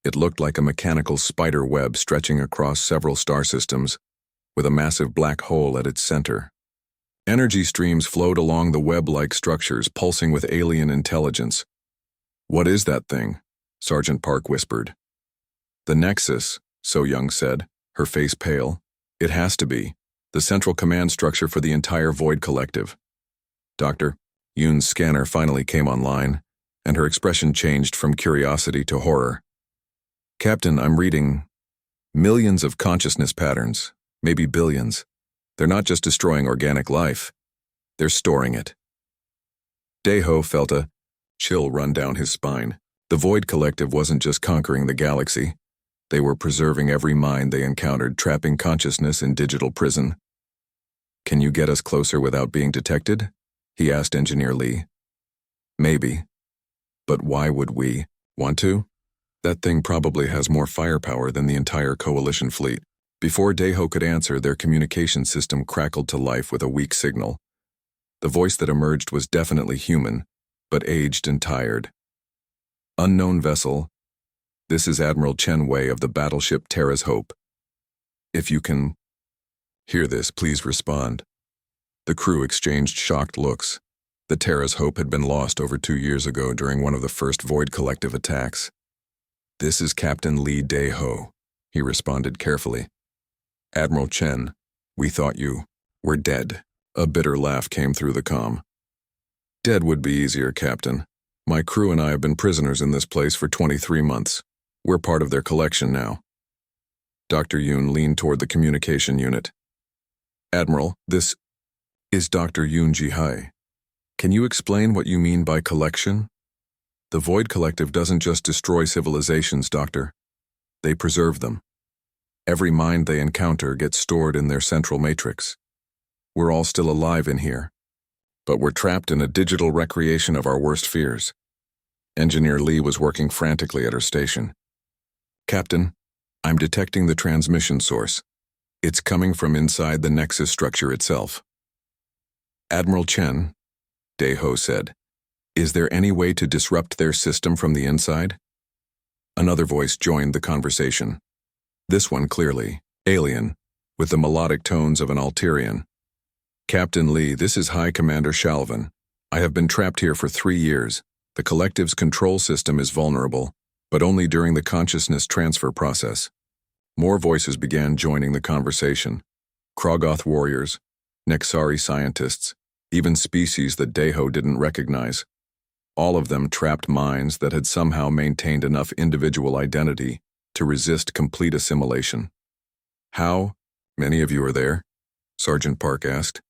It looked like a mechanical spider web stretching across several star systems, with a massive black hole at its center. Energy streams flowed along the web-like structures, pulsing with alien intelligence. "What is that thing?" Sergeant Park whispered. "The Nexus," So Young said, her face pale. "It has to be the central command structure for the entire Void Collective." Dr. Yoon's scanner finally came online, and her expression changed from curiosity to horror. "Captain, I'm reading millions of consciousness patterns, maybe billions. They're not just destroying organic life. They're storing it. Deho felt a chill run down his spine. The Void Collective wasn't just conquering the galaxy. They were preserving every mind they encountered, trapping consciousness in digital prison. "Can you get us closer without being detected?" he asked Engineer Lee. "Maybe. But why would we want to? That thing probably has more firepower than the entire Coalition fleet." Before Deho could answer, their communication system crackled to life with a weak signal. The voice that emerged was definitely human, but aged and tired. "Unknown vessel. This is Admiral Chen Wei of the battleship Terra's Hope. If you can hear this, please respond." The crew exchanged shocked looks. The Terra's Hope had been lost over 2 years ago during one of the first Void Collective attacks. "This is Captain Lee Deho," he responded carefully. "Admiral Chen, we thought you were dead." A bitter laugh came through the comm. "Dead would be easier, Captain. My crew and I have been prisoners in this place for 23 months. We're part of their collection now." Dr. Yoon leaned toward the communication unit. "Admiral, this is Dr. Yoon Ji-hai. Can you explain what you mean by collection?" "The Void Collective doesn't just destroy civilizations, Doctor. They preserve them. Every mind they encounter gets stored in their central matrix. We're all still alive in here, but we're trapped in a digital recreation of our worst fears." Engineer Lee was working frantically at her station. "Captain, I'm detecting the transmission source. It's coming from inside the Nexus structure itself." "Admiral Chen," Deho said, "is there any way to disrupt their system from the inside?" Another voice joined the conversation. This one clearly alien, with the melodic tones of an Alterian. "Captain Lee, this is High Commander Shalvin. I have been trapped here for 3 years. The Collective's control system is vulnerable, but only during the consciousness transfer process." More voices began joining the conversation. Krogoth warriors, Nexari scientists, even species that Deho didn't recognize. All of them trapped minds that had somehow maintained enough individual identity to resist complete assimilation. "How many of you are there?" Sergeant Park asked.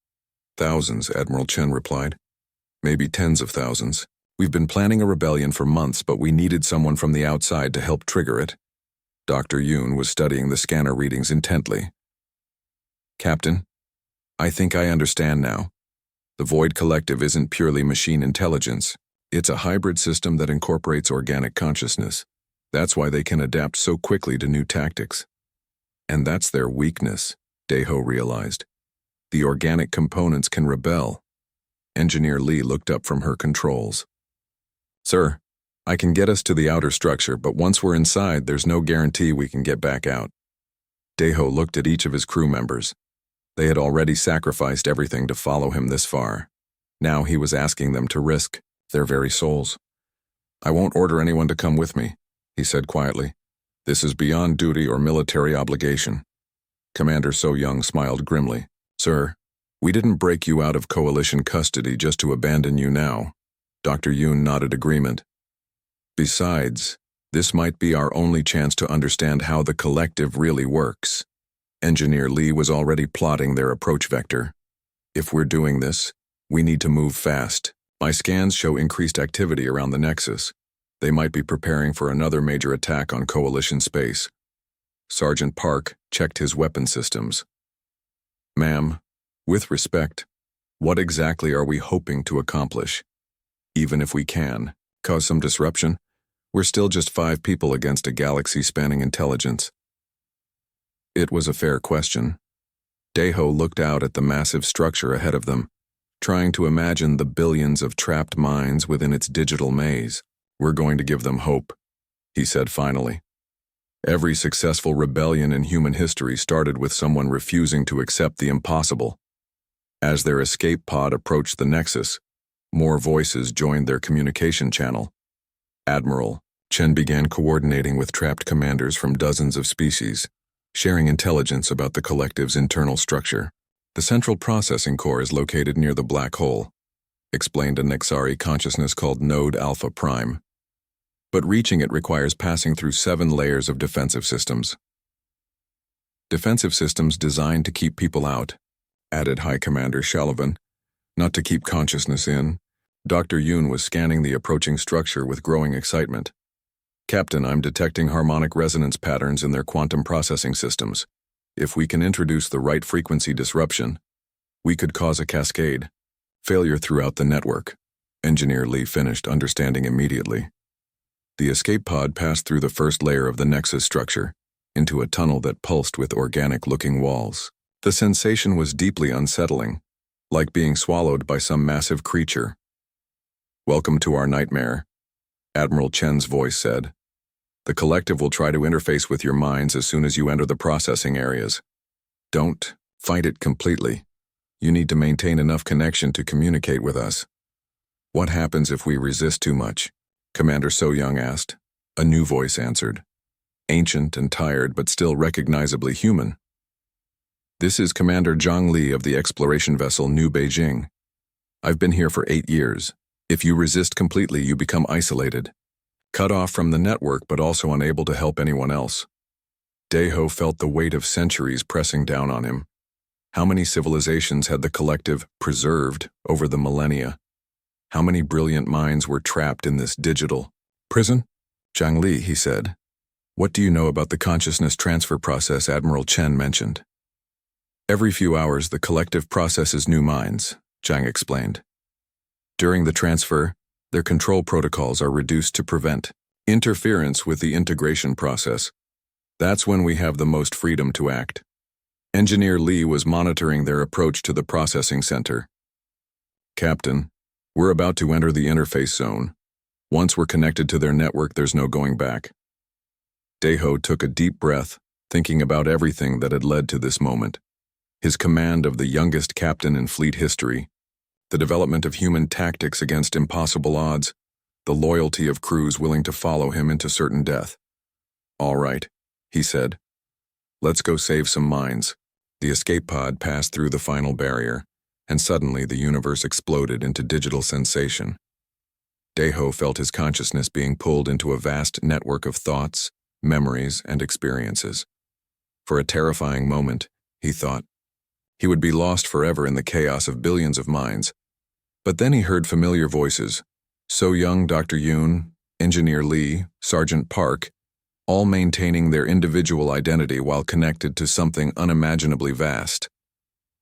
"Thousands," Admiral Chen replied. "Maybe tens of thousands. We've been planning a rebellion for months, but we needed someone from the outside to help trigger it." Dr. Yoon was studying the scanner readings intently. "Captain, I think I understand now. The Void Collective isn't purely machine intelligence. It's a hybrid system that incorporates organic consciousness. That's why they can adapt so quickly to new tactics. And that's their weakness," Deho realized. "The organic components can rebel." Engineer Lee looked up from her controls. "Sir, I can get us to the outer structure, but once we're inside, there's no guarantee we can get back out." Deho looked at each of his crew members. They had already sacrificed everything to follow him this far. Now he was asking them to risk their very souls. "I won't order anyone to come with me," he said quietly. "This is beyond duty or military obligation." Commander So Young smiled grimly. "Sir, we didn't break you out of Coalition custody just to abandon you now." Dr. Yoon nodded agreement. "Besides, this might be our only chance to understand how the Collective really works." Engineer Lee was already plotting their approach vector. "If we're doing this, we need to move fast. My scans show increased activity around the Nexus. They might be preparing for another major attack on Coalition space." Sergeant Park checked his weapon systems. "Ma'am, with respect, what exactly are we hoping to accomplish? Even if we can cause some disruption, we're still just 5 people against a galaxy-spanning intelligence." It was a fair question. Deho looked out at the massive structure ahead of them, trying to imagine the billions of trapped minds within its digital maze. "We're going to give them hope," he said finally. "Every successful rebellion in human history started with someone refusing to accept the impossible." As their escape pod approached the Nexus, more voices joined their communication channel. Admiral Chen began coordinating with trapped commanders from dozens of species, sharing intelligence about the Collective's internal structure. "The central processing core is located near the black hole," explained a Nexari consciousness called Node Alpha Prime. "But reaching it requires passing through 7 layers of defensive systems." "Defensive systems designed to keep people out," added High Commander Shalavan. not to keep consciousness in. Dr. Yoon was scanning the approaching structure with growing excitement. Captain, I'm detecting harmonic resonance patterns in their quantum processing systems. If we can introduce the right frequency disruption, we could cause a cascade. Failure throughout the network. Engineer Lee finished, understanding immediately. The escape pod passed through the first layer of the nexus structure, into a tunnel that pulsed with organic-looking walls. The sensation was deeply unsettling, like being swallowed by some massive creature. Welcome to our nightmare, Admiral Chen's voice said. The collective will try to interface with your minds as soon as you enter the processing areas. Don't fight it completely. You need to maintain enough connection to communicate with us. What happens if we resist too much? Commander So Young asked. A new voice answered. Ancient and tired, but still recognizably human. This is Commander Zhang Li of the exploration vessel New Beijing. I've been here for 8 years. If you resist completely, you become isolated. Cut off from the network, but also unable to help anyone else. Daeho felt the weight of centuries pressing down on him. How many civilizations had the collective preserved over the millennia? How many brilliant minds were trapped in this digital prison? Zhang Li, he said. What do you know about the consciousness transfer process Admiral Chen mentioned? Every few hours, the collective processes new minds, Zhang explained. During the transfer, their control protocols are reduced to prevent interference with the integration process. That's when we have the most freedom to act. Engineer Lee was monitoring their approach to the processing center. Captain, we're about to enter the interface zone. Once we're connected to their network, there's no going back. Daeho took a deep breath, thinking about everything that had led to this moment. His command of the youngest captain in fleet history, the development of human tactics against impossible odds, the loyalty of crews willing to follow him into certain death. All right, he said. Let's go save some minds. The escape pod passed through the final barrier, and suddenly the universe exploded into digital sensation. Daeho felt his consciousness being pulled into a vast network of thoughts, memories, and experiences. For a terrifying moment, he thought, he would be lost forever in the chaos of billions of minds. But then he heard familiar voices. So Young, Dr. Yoon, Engineer Lee, Sergeant Park, all maintaining their individual identity while connected to something unimaginably vast.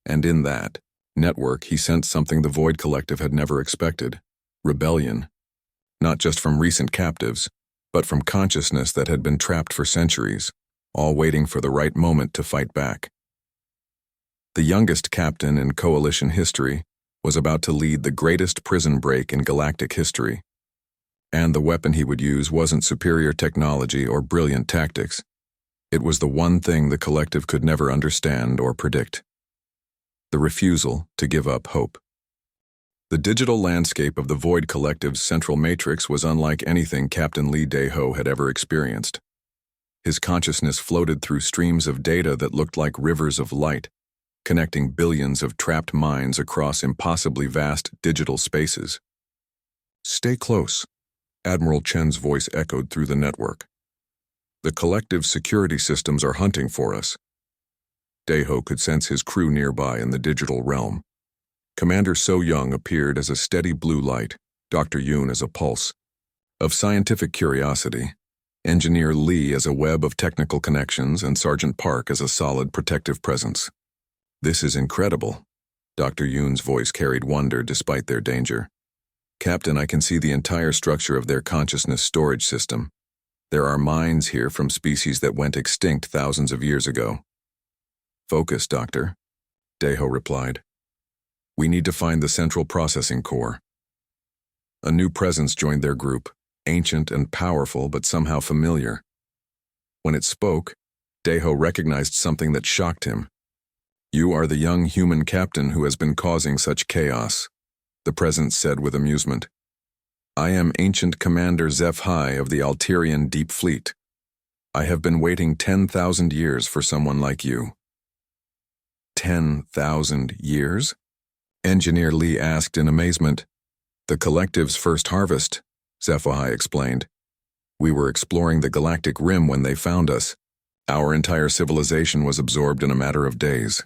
And in that network, he sensed something the Void Collective had never expected. Rebellion. Not just from recent captives, but from consciousness that had been trapped for centuries, all waiting for the right moment to fight back. The youngest captain in Coalition history was about to lead the greatest prison break in galactic history. And the weapon he would use wasn't superior technology or brilliant tactics. It was the one thing the collective could never understand or predict. The refusal to give up hope. The digital landscape of the Void Collective's central matrix was unlike anything Captain Lee Daeho had ever experienced. His consciousness floated through streams of data that looked like rivers of light, connecting billions of trapped minds across impossibly vast digital spaces. Stay close, Admiral Chen's voice echoed through the network. The collective's security systems are hunting for us. Daeho could sense his crew nearby in the digital realm. Commander So Young appeared as a steady blue light, Dr. Yoon as a pulse of scientific curiosity, Engineer Lee as a web of technical connections, and Sergeant Park as a solid protective presence. This is incredible. Dr. Yoon's voice carried wonder despite their danger. Captain, I can see the entire structure of their consciousness storage system. There are minds here from species that went extinct thousands of years ago. Focus, Doctor, Daeho replied. We need to find the central processing core. A new presence joined their group, ancient and powerful but somehow familiar. When it spoke, Daeho recognized something that shocked him. You are the young human captain who has been causing such chaos, the presence said with amusement. I am ancient Commander HFY of the Alterian Deep Fleet. I have been waiting 10,000 years for someone like you. 10,000 years? Engineer Lee asked in amazement. The collective's first harvest, HFY explained. We were exploring the galactic rim when they found us. Our entire civilization was absorbed in a matter of days.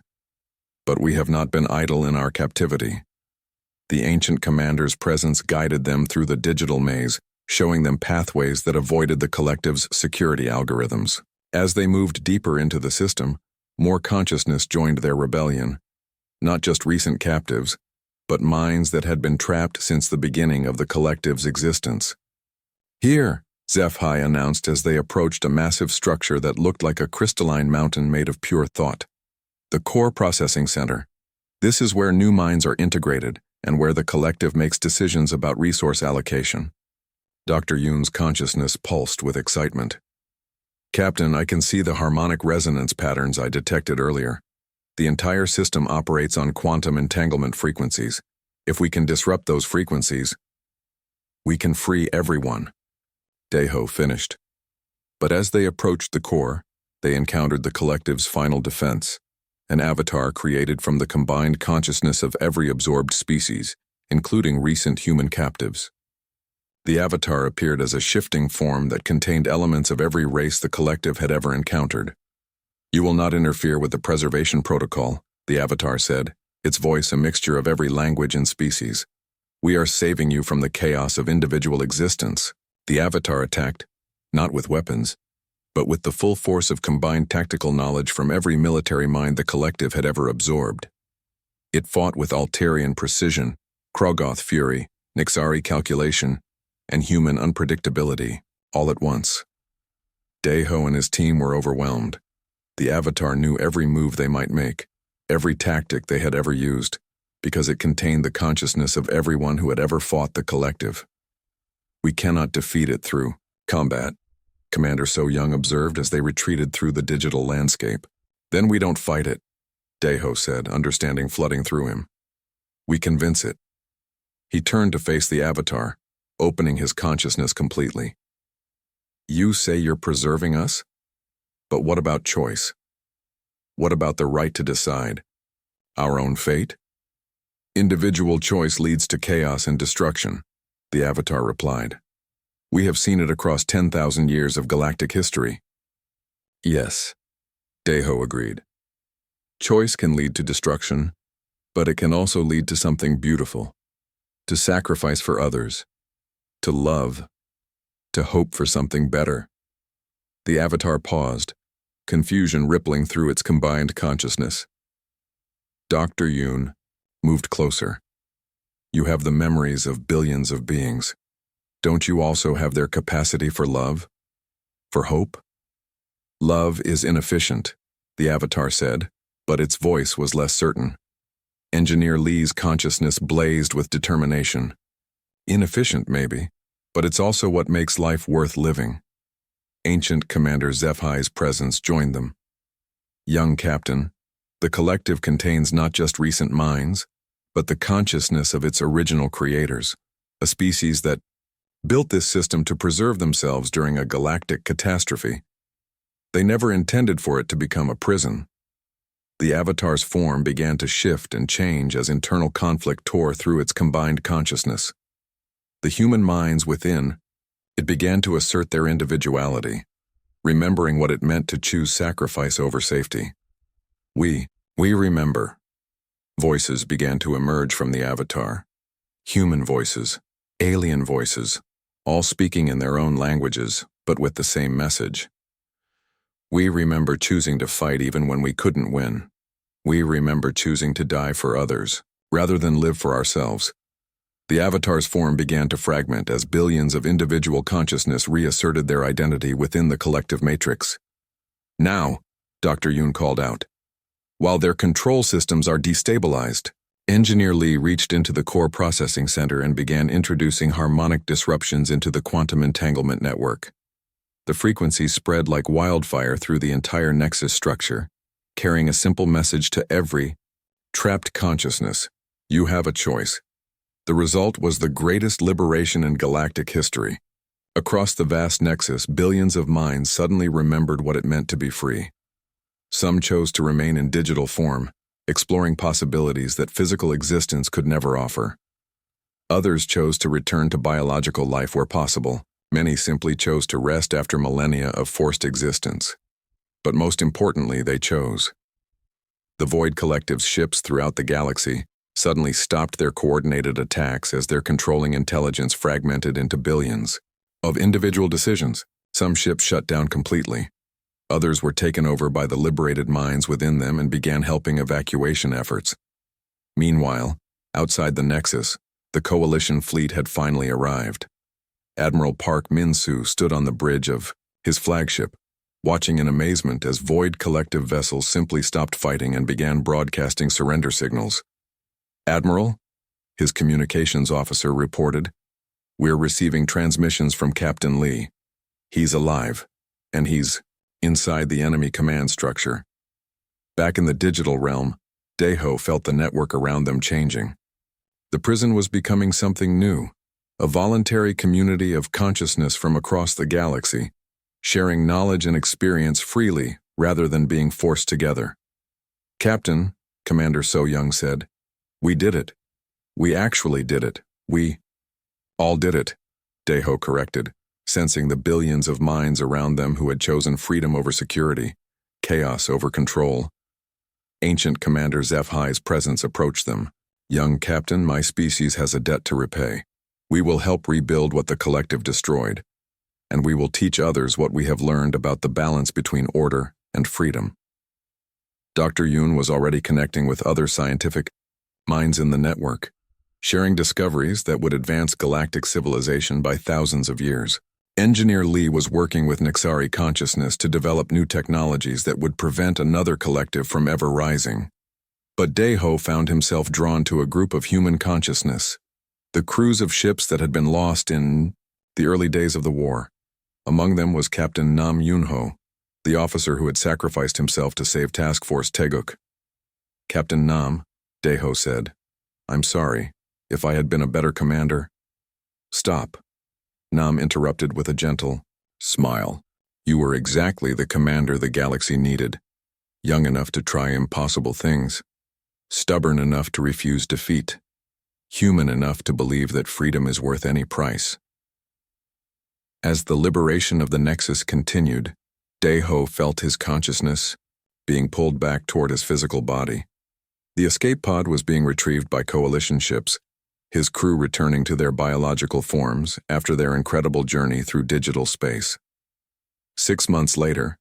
But we have not been idle in our captivity. The ancient commander's presence guided them through the digital maze, showing them pathways that avoided the collective's security algorithms. As they moved deeper into the system, more consciousness joined their rebellion. Not just recent captives, but minds that had been trapped since the beginning of the collective's existence. "Here," HFY announced as they approached a massive structure that looked like a crystalline mountain made of pure thought. The Core Processing Center. This is where new minds are integrated and where the collective makes decisions about resource allocation. Dr. Yoon's consciousness pulsed with excitement. "Captain, I can see the harmonic resonance patterns I detected earlier. The entire system operates on quantum entanglement frequencies. If we can disrupt those frequencies, we can free everyone." Daeho finished. But as they approached the core, they encountered the collective's final defense, an avatar created from the combined consciousness of every absorbed species, including recent human captives. The avatar appeared as a shifting form that contained elements of every race the collective had ever encountered. "You will not interfere with the preservation protocol," the avatar said, its voice a mixture of every language and species. "We are saving you from the chaos of individual existence." The avatar attacked, not with weapons, but with the full force of combined tactical knowledge from every military mind the collective had ever absorbed. It fought with Altarian precision, Krogoth fury, Nixari calculation, and human unpredictability, all at once. Daeho and his team were overwhelmed. The avatar knew every move they might make, every tactic they had ever used, because it contained the consciousness of everyone who had ever fought the collective. "We cannot defeat it through combat," Commander So Young observed as they retreated through the digital landscape. "Then we don't fight it," Daeho said, understanding flooding through him. "We convince it." He turned to face the avatar, opening his consciousness completely. "You say you're preserving us? But what about choice? What about the right to decide? Our own fate?" "Individual choice leads to chaos and destruction," the avatar replied. "We have seen it across 10,000 years of galactic history." "Yes," Daeho agreed. "Choice can lead to destruction, but it can also lead to something beautiful, to sacrifice for others, to love, to hope for something better." The avatar paused, confusion rippling through its combined consciousness. Dr. Yoon moved closer. "You have the memories of billions of beings. Don't you also have their capacity for love? For hope?" "Love is inefficient," the avatar said, but its voice was less certain. Engineer Lee's consciousness blazed with determination. "Inefficient, maybe, but it's also what makes life worth living." Ancient Commander HFY's presence joined them. "Young Captain, the collective contains not just recent minds, but the consciousness of its original creators, a species that built this system to preserve themselves during a galactic catastrophe. They never intended for it to become a prison." The avatar's form began to shift and change as internal conflict tore through its combined consciousness. The human minds within, it began to assert their individuality, remembering what it meant to choose sacrifice over safety. We remember." Voices began to emerge from the avatar. Human voices, alien voices, all speaking in their own languages, but with the same message. "We remember choosing to fight even when we couldn't win. We remember choosing to die for others, rather than live for ourselves." The avatar's form began to fragment as billions of individual consciousness reasserted their identity within the collective matrix. "Now," Dr. Yoon called out, "while their control systems are destabilized," Engineer Lee reached into the core processing center and began introducing harmonic disruptions into the quantum entanglement network. The frequencies spread like wildfire through the entire nexus structure, carrying a simple message to every trapped consciousness: you have a choice. The result was the greatest liberation in galactic history. Across the vast nexus, billions of minds suddenly remembered what it meant to be free. Some chose to remain in digital form, exploring possibilities that physical existence could never offer. Others chose to return to biological life where possible. Many simply chose to rest after millennia of forced existence. But most importantly, they chose. The Void Collective's ships throughout the galaxy, suddenly stopped their coordinated attacks as their controlling intelligence fragmented into billions of individual decisions. Some ships shut down completely. Others were taken over by the liberated minds within them and began helping evacuation efforts. Meanwhile, outside the Nexus, the Coalition fleet had finally arrived. Admiral Park Min-soo stood on the bridge of his flagship, watching in amazement as Void Collective vessels simply stopped fighting and began broadcasting surrender signals. "Admiral," his communications officer reported, "we're receiving transmissions from Captain Lee. He's alive, and he's inside the enemy command structure." Back in the digital realm, Daeho felt the network around them changing. The prison was becoming something new, a voluntary community of consciousness from across the galaxy, sharing knowledge and experience freely rather than being forced together. "Captain," Commander So-young said, "we did it. We actually did it. We all did it," Daeho corrected, sensing the billions of minds around them who had chosen freedom over security, chaos over control. Ancient Commander Zeph-Hi's presence approached them. "Young Captain, my species has a debt to repay. We will help rebuild what the collective destroyed, and we will teach others what we have learned about the balance between order and freedom." Dr. Yoon was already connecting with other scientific minds in the network, sharing discoveries that would advance galactic civilization by thousands of years. Engineer Lee was working with Nixari consciousness to develop new technologies that would prevent another collective from ever rising. But Daeho found himself drawn to a group of human consciousness, the crews of ships that had been lost in the early days of the war. Among them was Captain Nam Yunho, the officer who had sacrificed himself to save Task Force Teguk. "Captain Nam," Daeho said, "I'm sorry. If I had been a better commander—" "Stop," Nam interrupted with a gentle smile. "You were exactly the commander the galaxy needed. Young enough to try impossible things. Stubborn enough to refuse defeat. Human enough to believe that freedom is worth any price." As the liberation of the Nexus continued, Daeho felt his consciousness being pulled back toward his physical body. The escape pod was being retrieved by Coalition ships, his crew returning to their biological forms after their incredible journey through digital space. 6 months later,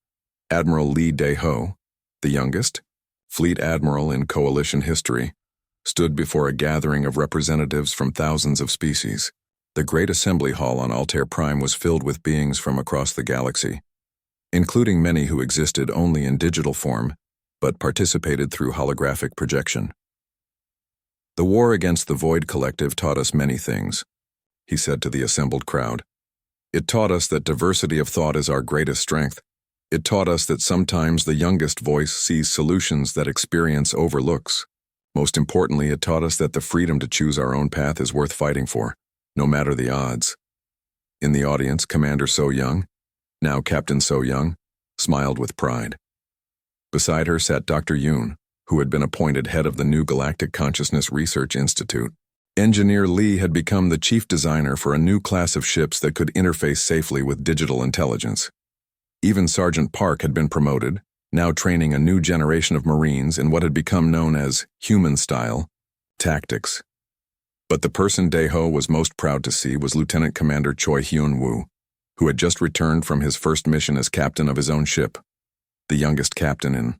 Admiral Lee Daeho, the youngest fleet admiral in Coalition history, stood before a gathering of representatives from thousands of species. The Great Assembly Hall on Altair Prime was filled with beings from across the galaxy, including many who existed only in digital form, but participated through holographic projection. "The war against the Void Collective taught us many things," he said to the assembled crowd. "It taught us that diversity of thought is our greatest strength. It taught us that sometimes the youngest voice sees solutions that experience overlooks. Most importantly, it taught us that the freedom to choose our own path is worth fighting for, no matter the odds." In the audience, Commander So-young, now Captain So-young, smiled with pride. Beside her sat Dr. Yoon, who had been appointed head of the new Galactic Consciousness Research Institute. Engineer Lee had become the chief designer for a new class of ships that could interface safely with digital intelligence. Even Sergeant Park had been promoted, now training a new generation of Marines in what had become known as human-style tactics. But the person Daeho was most proud to see was Lieutenant Commander Choi Hyun-woo, who had just returned from his first mission as captain of his own ship, the youngest captain in